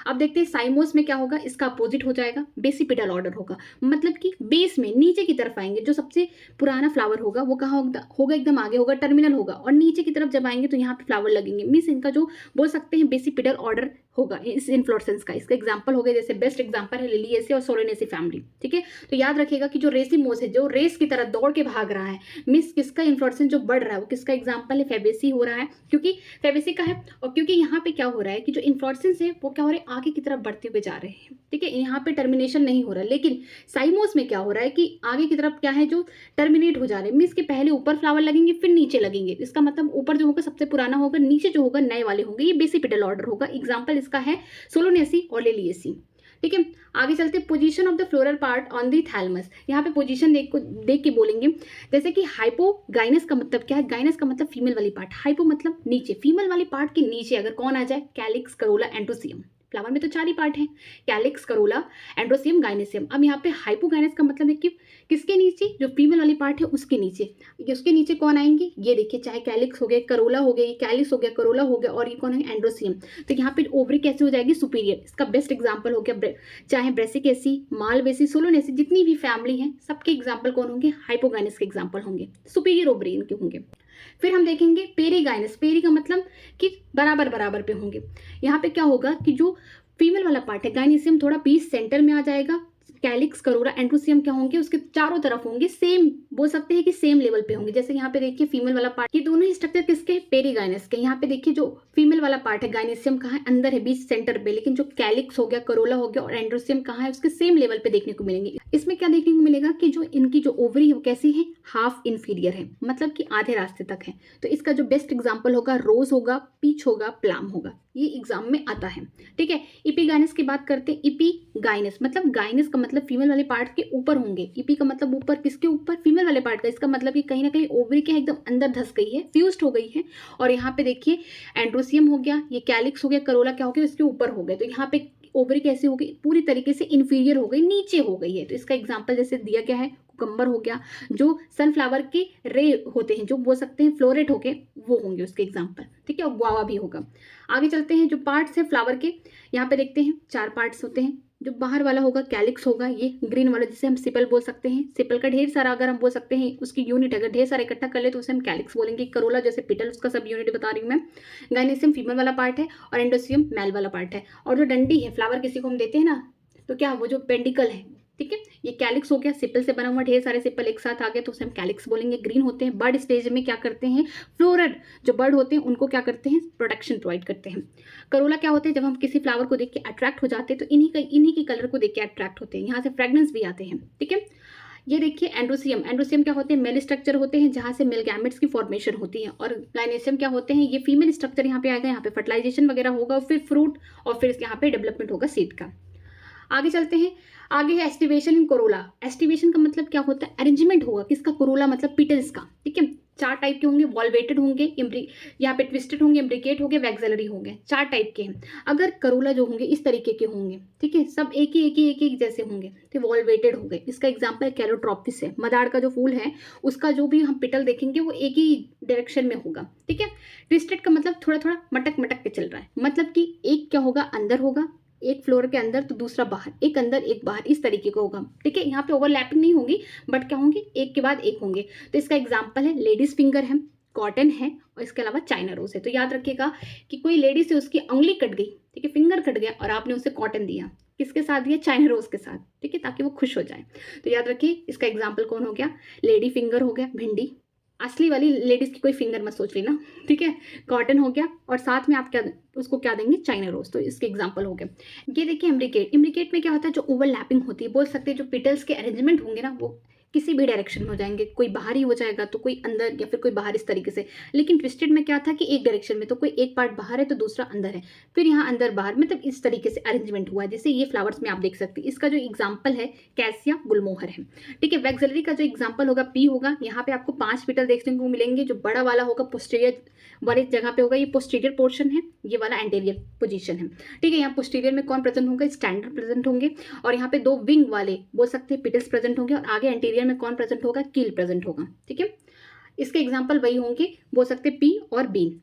अब देखते हैं साइमोस में क्या होगा? इसका अपोजिट हो जाएगा, बेसिपिटल ऑर्डर होगा, मतलब कि बेस में नीचे की तरफ आएंगे। जो सबसे पुराना फ्लावर होगा वो कहाँ होगा? एकदम आगे होगा, टर्मिनल होगा, और नीचे की तरफ जब आएंगे तो यहाँ पे फ्लावर लगेंगे। मीन्स इनका जो बोल सकते हैं बेसिपिटल ऑर्डर होगा इस इन्फ्लोरेसेंस का। इसका एग्जांपल हो गया, जैसे बेस्ट एग्जांपल है लिलिएसी और सोलेनेसी फैमिली। ठीक है, तो याद रखिएगा कि जो रेसिमोस है, जो रेस की तरह दौड़ के भाग रहा है, मीन्स किसका इन्फ्लोरेसेंस जो बढ़ रहा है वो किसका एग्जांपल है, फेबेसी हो रहा है, क्योंकि फेबेसी का है। और क्योंकि यहाँ पे क्या हो रहा है कि जो इन्फ्लोरेसेंस है वो क्या हो रहा है, आगे की तरफ बढ़ते हुए जा रहे हैं। ठीक है, यहाँ पे टर्मिनेशन नहीं हो रहा, लेकिन साइमोस में क्या हो रहा है कि आगे की तरफ क्या है, जो टर्मिनेट हो जा रहे हैं। मीन्स के पहले ऊपर फ्लावर लगेंगे फिर नीचे लगेंगे। इसका मतलब ऊपर जो होगा सबसे पुराना होगा, नीचे जो होगा नए वाले होंगे। ये बेसिपिटल ऑर्डर होगा। एग्जाम्पल इसका है सोलोनेसी और लिलिएसी। ठीक है, आगे चलते position of the floral part on the thalamus. यहाँ पे पोजीशन देख के बोलेंगे, जैसे कि हाइपोगाइनस का मतलब क्या है, गाइनस का मतलब फीमेल वाली पार्ट, हाइपो मतलब नीचे, फीमेल वाली पार्ट के नीचे अगर कौन आ जाए, कैलिक्स, करोला, एंड्रोसियम। फ्लावर में तो 4 ही पार्ट हैं, कैलिक्स, करोला, एंड्रोसियम, गाइनेसियम। अब यहाँ पे हाइपोगाइनस का मतलब है कि किसके नीचे, जो फीमेल वाली पार्ट है उसके नीचे। उसके नीचे कौन आएंगे, ये देखिए, चाहे कैलिक्स हो गया, करोला हो गया, ये कैलिक्स हो गया, करोला हो गया, और ये कौन है, एंड्रोसियम। तो यहाँ पे ओवरी कैसे हो जाएगी, सुपीरियर। इसका बेस्ट एग्जाम्पल हो गया, चाहे ब्रेसिकेसी, मालवेसी, सोलोनेसी, जितनी भी फैमिली है सबके एग्जाम्पल कौन होंगे, हाइपोगाइनस के एग्जाम्पल होंगे, सुपीरियर ओवरी इनके होंगे। फिर हम देखेंगे पेरीगाइनस। पेरी का मतलब कि बराबर बराबर पे होंगे। यहाँ पे क्या होगा कि जो फीमेल वाला पार्ट है, गाइनेसियम थोड़ा बीच सेंटर में आ जाएगा, कैलिक्स, करोला, एंड्रोसियम क्या होंगे, उसके चारों तरफ होंगे, सेम बोल सकते हैं कि सेम लेवल पे होंगे। जैसे यहाँ पे देखिए फीमेल वाला पार्ट, ये दोनों ही स्ट्रक्चर किसके, पेरीगाइनस के। यहाँ पे देखिए जो फीमेल वाला पार्ट है, गाइनेसियम कहाँ है, अंदर है, बीच सेंटर पे, लेकिन जो कैलिक्स हो गया, करोला हो गया और एंड्रोसियम कहाँ है, उसके सेम लेवल पे देखने को मिलेंगे। इसमें क्या देखने को मिलेगा कि जो इनकी जो ओवरी है वो कैसी है, हाफ इंफीरियर है, मतलब कि आधे रास्ते तक है। तो इसका जो बेस्ट एग्जाम्पल होगा, रोज होगा, पीच होगा, प्लाम होगा, ये एग्जाम में आता है। ठीक है, इपीगाइनस की बात करते हैं। इपीगाइनस मतलब गाइनस का मतलब फीमेल वाले पार्ट के ऊपर होंगे, इपी का मतलब ऊपर, किसके ऊपर, फीमेल वाले पार्ट का। इसका मतलब कि कहीं ना कहीं ओवरी के एकदम अंदर धस गई है, फ्यूज्ड हो गई है। और यहाँ पे देखिए एंड्रोसियम हो गया, ये कैलिक्स हो गया, करोला क्या हो गया, इसके ऊपर हो गए। तो यहाँ पे ओवरी कैसे हो गई, पूरी तरीके से इंफीरियर हो गई, नीचे हो गई है। तो इसका एग्जाम्पल जैसे दिया गया है, कुकम्बर हो गया, जो सनफ्लावर के रे होते हैं, जो बोल सकते हैं फ्लोरेट होके, वो होंगे उसके एग्जाम्पल। ठीक है, गुआवा भी होगा। आगे चलते हैं, जो पार्ट्स हैं फ्लावर के, यहाँ पे देखते हैं 4 पार्ट्स होते हैं। जो बाहर वाला होगा कैलिक्स होगा, ये ग्रीन वाला जिसे हम सिपल बोल सकते हैं। सिपल का ढेर सारा अगर हम बोल सकते हैं, उसकी यूनिट अगर ढेर सारा इकट्ठा कर ले तो उसे हम कैलिक्स बोलेंगे। करोला जैसे पिटल, उसका सब यूनिट बता रही हूँ मैं। गाइनेसियम फीमेल वाला पार्ट है और एंडोसियम मेल वाला पार्ट है। और जो डंडी है, फ्लावर किसी को हम देते हैं ना, तो क्या वो जो पेंडिकल है, ठीक है, ये कैलिक्स हो गया, सिपल से बना हुआ, ढेर सारे सिपल एक साथ आ गए तो उसे हम कैलिक्स बोलेंगे। ग्रीन होते हैं, बर्ड स्टेज में क्या करते हैं, फ्लोरर जो बर्ड होते हैं उनको क्या करते हैं, प्रोटेक्शन प्रोवाइड करते हैं। करोला क्या होते हैं, जब हम किसी फ्लावर को देख के अट्रैक्ट हो जाते हैं तो इन्हीं की कलर को देख के अट्रैक्ट होते हैं, यहाँ से फ्रेग्रेंस भी आते हैं। ठीक है, ये देखिए एंड्रोसियम। एंड्रोसियम क्या होते हैं, मेल स्ट्रक्चर होते हैं जहाँ से मेल गैमेट्स की फॉर्मेशन होती है। और गाइनेसियम क्या होते हैं, ये फीमेल स्ट्रक्चर यहाँ पे आएगा, यहाँ पे फर्टिलाइजेशन वगैरह होगा और फिर फ्रूट और फिर यहाँ पे डेवलपमेंट होगा सीड का। आगे चलते हैं, आगे है एस्टिवेशन इन कोरोला। एस्टिवेशन का मतलब क्या होता है, अरेंजमेंट होगा किसका, कोरोला मतलब पिटल्स का। ठीक है, 4 टाइप के होंगे, वॉल्वेटेड होंगे, यहाँ पे ट्विस्टेड होंगे, इम्ब्रिकेट होंगे, वैक्सिलरी होंगे, 4 टाइप के हैं। अगर करोला जो होंगे इस तरीके के होंगे, ठीक है, सब एक ही जैसे होंगे तो वॉल्वेटेड होंगे। इसका एग्जांपल कैलोट्रोपिस है, मदार का जो फूल है उसका जो भी हम पिटल देखेंगे वो एक ही डायरेक्शन में होगा। ठीक है, ट्विस्टेड का मतलब थोड़ा थोड़ा मटक मटक के चल रहा है, मतलब कि एक क्या होगा, अंदर होगा, एक फ्लोर के अंदर तो दूसरा बाहर, एक अंदर एक बाहर, इस तरीके का होगा। ठीक है, यहाँ पे ओवरलैपिंग नहीं होगी बट क्या होंगे, एक के बाद एक होंगे। तो इसका एग्जांपल है लेडीज फिंगर है, कॉटन है और इसके अलावा चाइना रोज है। तो याद रखिएगा कि कोई लेडी से उसकी उंगली कट गई, ठीक है, फिंगर कट गया और आपने उसे कॉटन दिया, किसके साथ दिया, चाइना रोज के साथ। ठीक है, ताकि वो खुश हो जाए। तो याद रखिए इसका एग्जाम्पल कौन हो गया, लेडी फिंगर हो गया, भिंडी, असली वाली लेडीज की कोई फिंगर मत सोच लेना। ठीक है, कॉटन हो गया और साथ में आप क्या उसको क्या देंगे, चाइना रोज। तो इसके एग्जांपल हो गए। ये देखिए इम्ब्रिकेट। इम्ब्रिकेट में क्या होता है, जो ओवरलैपिंग होती है, बोल सकते हैं जो पिटल्स के अरेंजमेंट होंगे ना वो किसी भी डायरेक्शन में हो जाएंगे, कोई बाहर ही हो जाएगा तो कोई अंदर या फिर कोई बाहर, इस तरीके से। लेकिन ट्विस्टेड में क्या था कि एक डायरेक्शन में, तो कोई एक पार्ट बाहर है तो दूसरा अंदर है, फिर यहाँ अंदर बाहर, मतलब इस तरीके से अरेंजमेंट हुआ है, जैसे ये फ्लावर्स में आप देख सकते हैं। इसका जो एग्जाम्पल है कैसिया गुलमोहर है। ठीक है, वैक्सिलरी का जो एग्जाम्पल होगा पी होगा। यहाँ पे आपको 5 पेटल देखने को मिलेंगे। जो बड़ा वाला होगा पोस्टीरियर वाली जगह पे होगा, ये पोस्टीरियर पोर्शन है, ये वाला एंटीरियर पोजीशन है। ठीक है, यहाँ पोस्टीरियर में कौन प्रेजेंट होंगे, स्टैंडर्ड प्रेजेंट होंगे और यहाँ पे 2 विंग वाले बोल सकते हैं पिटल्स प्रेजेंट होंगे और आगे एंटीरियर में कौन प्रेजेंट होगा, कील प्रेजेंट होगा। ठीक है, इसके एग्जाम्पल वही होंगे, बोल सकते हैं पी और बीन।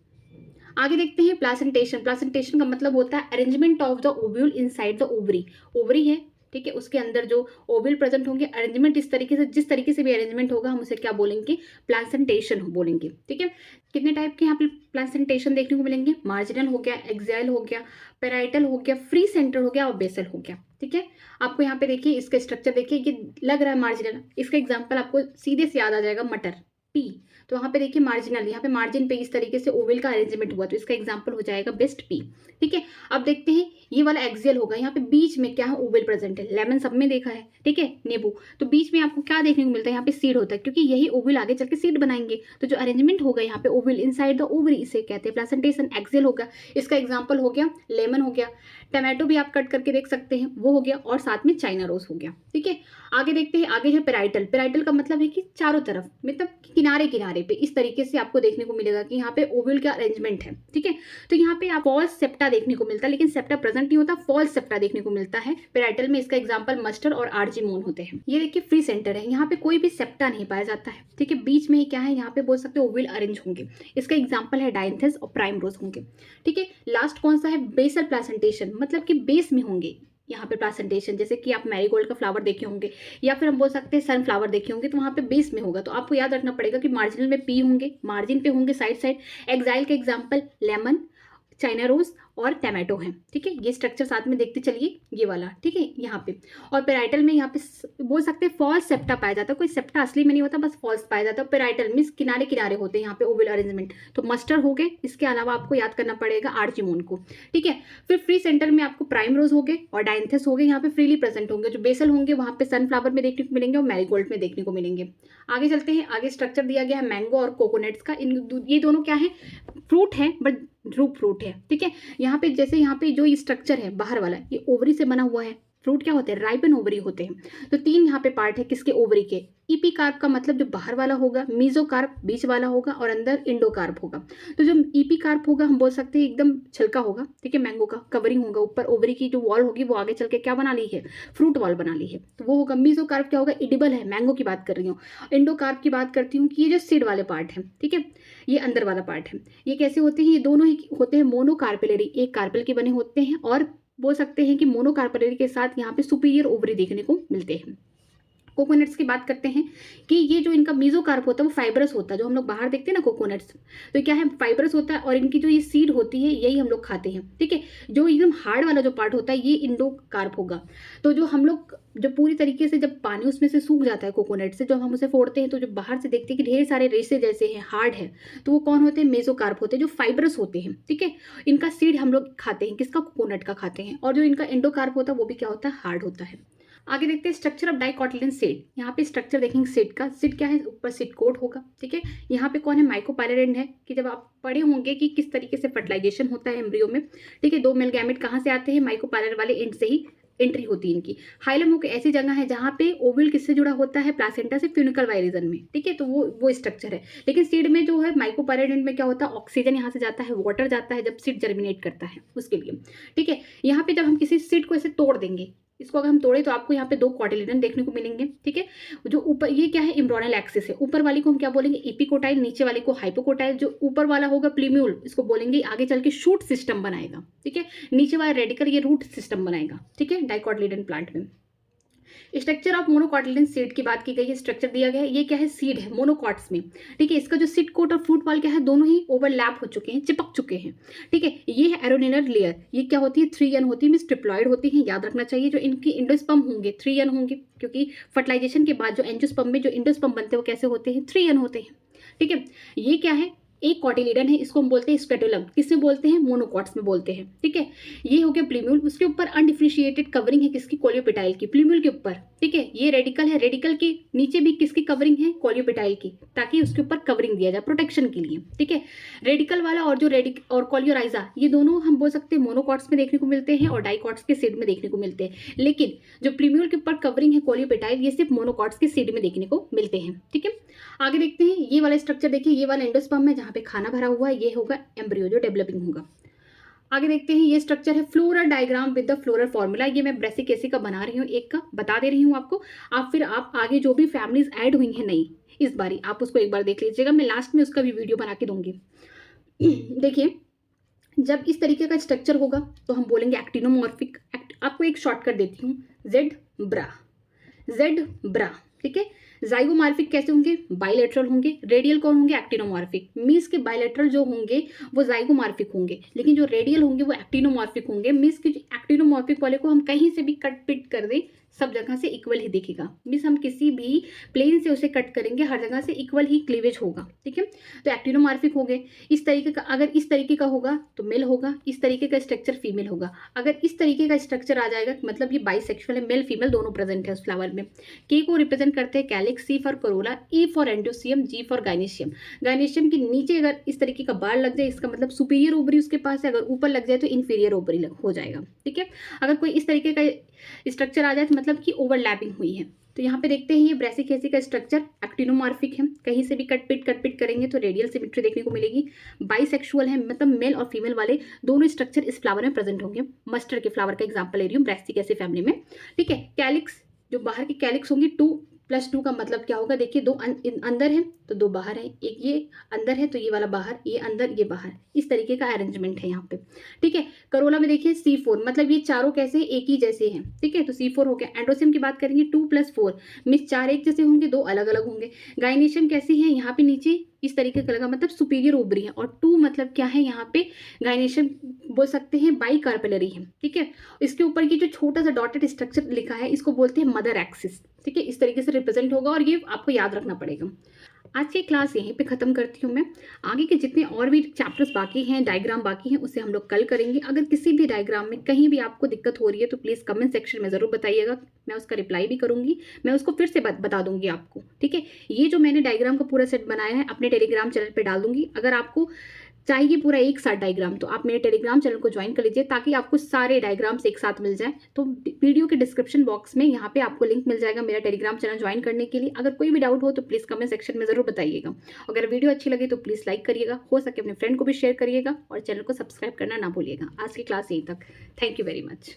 आगे देखते हैं प्लासेंटेशन। प्लासेंटेशन का मतलब होता है arrangement of the ovule inside the ovary. Ovary है, ठीक है, उसके अंदर जो ओवल प्रेजेंट होंगे, अरेंजमेंट इस तरीके से, जिस तरीके से भी अरेंजमेंट होगा हम उसे क्या बोलेंगे, प्लासेंटेशन बोलेंगे। ठीक है, कितने टाइप के यहाँ पे प्लासेंटेशन देखने को मिलेंगे, मार्जिनल हो गया, एक्सियल हो गया, पेराइटल हो गया, फ्री सेंटर हो गया और बेसल हो गया। ठीक है, आपको यहाँ पे देखिए इसका स्ट्रक्चर देखिए, ये लग रहा है मार्जिनल, इसका एग्जाम्पल आपको सीधे से याद आ जाएगा मटर, पी। तो वहाँ पे देखिए मार्जिनल, यहाँ पे मार्जिन पे इस तरीके से ओवल का अरेंजमेंट हुआ, तो इसका एग्जांपल हो जाएगा बेस्ट पी। ठीक है, अब देखते हैं ये वाला एक्सियल होगा, यहाँ पे बीच में क्या है, ओवल प्रेजेंट है, लेमन सब में देखा है, ठीक है, नींबू। तो बीच में आपको क्या देखने को मिलता है, यहाँ पे सीड होता है, क्योंकि यही ओवल आगे चल के सीड बनाएंगे। तो जो अरेंजमेंट होगा यहाँ पे ओवल इनसाइड द ओवरी, इसे कहते हैं प्लेसेंटेशन, एक्सियल होगा। इसका एग्जाम्पल हो गया लेमन हो गया, टमाटो भी आप कट करके देख सकते हैं, वो हो गया, और साथ में चाइना रोज हो गया। ठीक है, आगे देखते हैं, आगे है पेराइटल। पेराइटल का मतलब है कि चारों तरफ, मतलब किनारे किनारे पे इस तरीके से आपको देखने को मिलेगा कि यहाँ पे ओवल का अरेंजमेंट है। ठीक है, तो यहाँ पे आप फॉल्स सेप्टा देखने को मिलता है, लेकिन सेप्टा प्रेजेंट नहीं होता, फॉल्स सेप्टा देखने को मिलता है पेराइटल में। इसका एग्जांपल मस्टर और आर्जिमोन होते हैं। ये देखिए फ्री सेंटर है, यहाँ पे कोई भी सेप्टा नहीं पाया जाता है। ठीक है, बीच में ही क्या है, यहाँ पे बोल सकते हैं ओवल अरेंज होंगे। इसका एग्जाम्पल है डायंथेस और प्राइमरोज होंगे। ठीक है, लास्ट कौन सा है, बेसल प्लेसेंटेशन, मतलब कि बेस में होंगे यहाँ पे प्लेसेंटेशन। जैसे कि आप मैरीगोल्ड का फ्लावर देखे होंगे, या फिर हम बोल सकते हैं सनफ्लावर देखे होंगे, तो वहाँ पे बेस में होगा। तो आपको याद रखना पड़ेगा कि मार्जिनल में पी होंगे, मार्जिन पे होंगे साइड साइड। एक्साइल के एग्जाम्पल लेमन, चाइना रोज और टमाटो हैं। ठीक है, ये स्ट्रक्चर साथ में देखते चलिए, ये वाला। ठीक है, यहाँ पे और पेराइटल में यहाँ पे बोल सकते हैं फॉल्स सेप्टा पाया जाता है, कोई सेप्टा असली में नहीं होता, बस फॉल्स पाया जाता है। पेराइटल मीन्स किनारे किनारे होते हैं यहाँ पे ओवल अरेंजमेंट। तो मस्टर हो गए, इसके अलावा आपको याद करना पड़ेगा आर्चिमोन को। ठीक है, फिर फ्री सेंटर में आपको प्राइम रोज हो गए और डायंथेस हो गए, यहाँ पे फ्रीली प्रेजेंट होंगे। जो बेसल होंगे वहाँ पे सनफ्लावर में देखने को मिलेंगे और मैरीगोल्ड में देखने को मिलेंगे। आगे चलते हैं, आगे स्ट्रक्चर दिया गया है मैंगो और कोकोनट्स का। ये दोनों क्या है, फ्रूट है, बट ड्रूप फ्रूट है। ठीक है, यहाँ पे जैसे यहाँ पे जो ये स्ट्रक्चर है बाहर वाला, ये ओवरी से बना हुआ है। फ्रूट क्या होते हैं, राइपन ओवरी होते हैं। तो तीन यहाँ पे पार्ट है किसके, ओवरी के। ईपीकार्प का मतलब जो बाहर वाला होगा, मीजोकार्प बीच वाला होगा और अंदर इंडोकार्प होगा। तो जो ईपीकार्प होगा हम बोल सकते हैं एकदम छिलका होगा। ठीक है, मैंगो का कवरिंग होगा, ऊपर ओवरी की जो वॉल होगी वो आगे चल के क्या बना ली है, फ्रूट वॉल बना ली है, तो वो होगा। मीजोकार्प क्या होगा, एडिबल है, मैंगो की बात कर रही हूँ। इंडोकार्प की बात करती हूँ कि ये जो सीड वाले पार्ट है, ठीक है, ये अंदर वाला पार्ट है। ये कैसे होते हैं, ये दोनों ही होते हैं मोनोकार्पेलरी, एक कार्पेल के बने होते हैं, और बोल सकते हैं कि मोनोकार्पेलरी के साथ यहाँ पे सुपीरियर ओवरी देखने को मिलते हैं। कोकोनट्स की बात करते हैं कि ये जो इनका मीजोकार्प होता है वो फाइब्रस होता है, जो हम लोग बाहर देखते हैं ना कोकोनट्स, तो क्या है, फाइब्रस होता है, और इनकी जो ये सीड होती है यही हम लोग खाते हैं। ठीक है, जो एकदम हार्ड वाला जो पार्ट होता है ये इंडोकार्प होगा। तो जो हम लोग जो पूरी तरीके से जब पानी उसमें से सूख जाता है कोकोनट से, जब हम उसे फोड़ते हैं तो जो बाहर से देखते हैं कि ढेर सारे रेशे जैसे हैं, हार्ड है, तो वो कौन होते हैं, मेसोकार्प होते हैं, जो फाइब्रस होते हैं। ठीक है, इनका सीड हम लोग खाते हैं, किसका, कोकोनट का खाते हैं। और जो इनका इंडोकार्प होता है वो भी क्या होता है, हार्ड होता है। आगे देखते हैं स्ट्रक्चर ऑफ डाइकोटिलिडन सीड। यहाँ पे स्ट्रक्चर देखेंगे सीड का। सीड क्या है, ऊपर सीड कोट होगा। ठीक है, यहाँ पे कौन है, माइकोपायलोरेंट है, कि जब आप पढ़े होंगे कि किस तरीके से फर्टिलाइजेशन होता है एम्ब्रियो में। ठीक है, 2 मेल गैमेट कहाँ से आते हैं, माइकोपायलर वाले एंड से ही एंट्री होती है इनकी। हाइलम होकर ऐसी जगह है जहाँ पे ओवल किससे जुड़ा होता है, प्लासेंटा से, फ्यूनिकल वाइरीजन में। ठीक है, तो वो स्ट्रक्चर है। लेकिन सीड में जो है माइकोपायलोरेंट में क्या होता है, ऑक्सीजन यहाँ से जाता है, वाटर जाता है जब सीड जर्मिनेट करता है उसके लिए। ठीक है, यहाँ पे जब हम किसी सीड को ऐसे तोड़ देंगे, इसको अगर हम तोड़े तो आपको यहाँ पे 2 कॉटिलिडन देखने को मिलेंगे। ठीक है, जो ऊपर ये क्या है, इम्ब्रोनल एक्सिस है। ऊपर वाली को हम क्या बोलेंगे, एपिकोटाइल, नीचे वाले को हाइपोकोटाइल। जो ऊपर वाला होगा प्लीम्यूल, इसको बोलेंगे आगे चल के शूट सिस्टम बनाएगा। ठीक है, नीचे वाला रेडिकल ये रूट सिस्टम बनाएगा। ठीक है, डाइकोटिलिडन प्लांट में। स्ट्रक्चर ऑफ मोनोकॉटिलिडन सीड की बात की गई है, स्ट्रक्चर दिया गया है। ये क्या है, सीड है मोनोकॉट्स में। ठीक है, इसका जो सीड कोट और फ्रूट वॉल क्या है, दोनों ही ओवरलैप हो चुके हैं, चिपक चुके हैं। ठीक है, ये है एरोनिनर लेयर। ये क्या होती है, 3N होती है, मीन्स ट्रिप्लॉइड होती है, याद रखना चाहिए। जो इनकी इंडोस्पर्म होंगे 3N होंगे, क्योंकि फर्टिलाइजेशन के बाद जो एंजियोस्पर्म में जो इंडोस्पर्म बनते हैं वो कैसे होते हैं, 3N होते हैं। ठीक है, ये क्या है, एक कॉटिलिडन है, इसको हम बोलते हैं स्पेटुलम। किसमें बोलते हैं, मोनोकॉट्स में बोलते हैं। ठीक है, ये हो गया प्लीम्यूल। उसके ऊपर अनडिफरेंशिएटेड कवरिंग है किसकी, कोलियोपेटाइल की, प्लीम्यूल के ऊपर। ठीक है, ये रेडिकल है, रेडिकल के नीचे भी किसकी कवरिंग है, कोलियोपेटाइल की, ताकि उसके ऊपर कवरिंग दिया जाए प्रोटेक्शन के लिए। ठीक है, रेडिकल वाला और जो और कोलियोराइजा, ये दोनों हम बोल सकते हैं मोनोकॉट्स में देखने को मिलते हैं और डाइकॉट्स के सीड में देखने को मिलते हैं। लेकिन जो प्लीम्यूल के ऊपर कवरिंग है कोलियोपेटाइल, ये सिर्फ मोनोकॉट्स के सीड में देखने को मिलते हैं। ठीक है, आगे देखते हैं ये वाला स्ट्रक्चर। देखिए, ये वाला एंडोस्पर्म है जहाँ पे खाना भरा हुआ है, ये होगा एम्ब्रियो जो डेवलपिंग होगा। आगे देखते हैं, ये स्ट्रक्चर है floral diagram with the floral formula. ये मैं ब्रेसिकेसी का बना रही हूँ, एक का बता दे रही हूँ आपको। आप आगे जो भी फैमिलीज ऐड हुई हैं नई इस बारी, आप उसको एक बार देख लीजिएगा। मैं लास्ट में उसका भी वीडियो बना के दूंगी। देखिए, जब इस तरीके का स्ट्रक्चर होगा तो हम बोलेंगे एक्टिनोमॉर्फिक। आपको एक शॉर्टकट देती हूँ, Z ब्रा, जेड ब्रा, ठीक है। जाइगोमॉर्फिक कैसे होंगे? बाइलेटरल होंगे। रेडियल कौन होंगे? एक्टिनोमॉर्फिक। मीन्स के बाइलेटरल जो होंगे वो जाइगोमॉर्फिक होंगे, लेकिन जो रेडियल होंगे वो एक्टिनोमॉर्फिक होंगे। मीन्स कि एक्टिनोमॉर्फिक वाले को हम कहीं से भी कट पिट कर दें, सब जगह से इक्वल ही दिखेगा। मीन्स हम किसी भी प्लेन से उसे कट करेंगे, हर जगह से इक्वल ही क्लीवेज होगा, ठीक है। तो एक्टिनोमॉर्फिक हो गए। इस तरीके का, अगर इस तरीके का होगा तो मेल होगा, इस तरीके का स्ट्रक्चर फीमेल होगा। अगर इस तरीके का स्ट्रक्चर आ जाएगा मतलब ये बाइसेक्सुअल है, मेल फीमेल दोनों प्रेजेंट है उस फ्लावर में। के को रिप्रेजेंट करते हैं calyx, C for corolla, E for androecium, G for gynoecium. Gynoecium के नीचे अगर इस तरीके का बार लग जाए इसका मतलब सुपीरियर ओवरी उसके पास है, अगर ऊपर लग जाए तो इंफीरियर ओवरी हो जाएगा, ठीक है। अगर कोई इस तरीके का स्ट्रक्चर आ जाए तो मतलब कि ओवरलैपिंग हुई है। तो यहाँ पे देखते हैं ये ब्रेसिकेसी का स्ट्रक्चर एक्टिनोमॉर्फिक है, कहीं से भी कट पिट करेंगे तो रेडियल सिमेट्री देखने को मिलेगी। बाइसेक्सुअल है मतलब मेल और फीमेल वाले दोनों स्ट्रक्चर इस फ्लावर में प्रेजेंट होंगे। मस्टर्ड के फ्लावर का एग्जांपल ले रही हूँ ब्रेसिकेसी फैमिली में, ठीक है। कैलिक्स, जो बाहर के कैलिक्स होंगी 2+2 का मतलब क्या होगा? देखिए, दो अंदर है तो दो बाहर है, एक ये अंदर है तो ये वाला बाहर, ये अंदर ये बाहर, इस तरीके का अरेंजमेंट है यहाँ पे, ठीक है। करोला में देखिए C4 मतलब ये चारों कैसे एक ही जैसे हैं, ठीक है, तो C4 हो गया। एंड्रोसियम की बात करेंगे 2+4 मीन्स 4 एक जैसे होंगे, 2 अलग अलग होंगे। गाइनेशियम कैसे है? यहाँ पे नीचे इस तरीके का लगा मतलब सुपीरियर ओवरी है, और 2 मतलब क्या है? यहाँ पे गाइनेशियम बोल सकते हैं बाई कार्पेलरी है, ठीक है। इसके ऊपर ये जो छोटा सा डॉटेड स्ट्रक्चर लिखा है इसको बोलते हैं मदर एक्सिस, ठीक है। इस तरीके से रिप्रेजेंट होगा और ये आपको याद रखना पड़ेगा। आज की क्लास यहीं पे ख़त्म करती हूँ मैं। आगे के जितने और भी चैप्टर्स बाकी हैं, डायग्राम बाकी हैं, उसे हम लोग कल करेंगे। अगर किसी भी डायग्राम में कहीं भी आपको दिक्कत हो रही है तो प्लीज़ कमेंट सेक्शन में ज़रूर बताइएगा, मैं उसका रिप्लाई भी करूँगी, मैं उसको फिर से बता दूँगी आपको, ठीक है। ये जो मैंने डायग्राम का पूरा सेट बनाया है अपने टेलीग्राम चैनल पर डाल दूँगी। अगर आपको चाहिए पूरा एक साथ डायग्राम तो आप मेरे टेलीग्राम चैनल को ज्वाइन कर लीजिए, ताकि आपको सारे डायग्राम्स एक साथ मिल जाए। तो वीडियो के डिस्क्रिप्शन बॉक्स में यहाँ पे आपको लिंक मिल जाएगा मेरा टेलीग्राम चैनल ज्वाइन करने के लिए। अगर कोई भी डाउट हो तो प्लीज़ कमेंट सेक्शन में ज़रूर बताइएगा। अगर वीडियो अच्छी लगे तो प्लीज़ लाइक करिएगा, हो सके अपने फ्रेंड को भी शेयर करिएगा, और चैनल को सब्सक्राइब करना ना भूलिएगा। आज की क्लास यहीं तक। Thank you very much.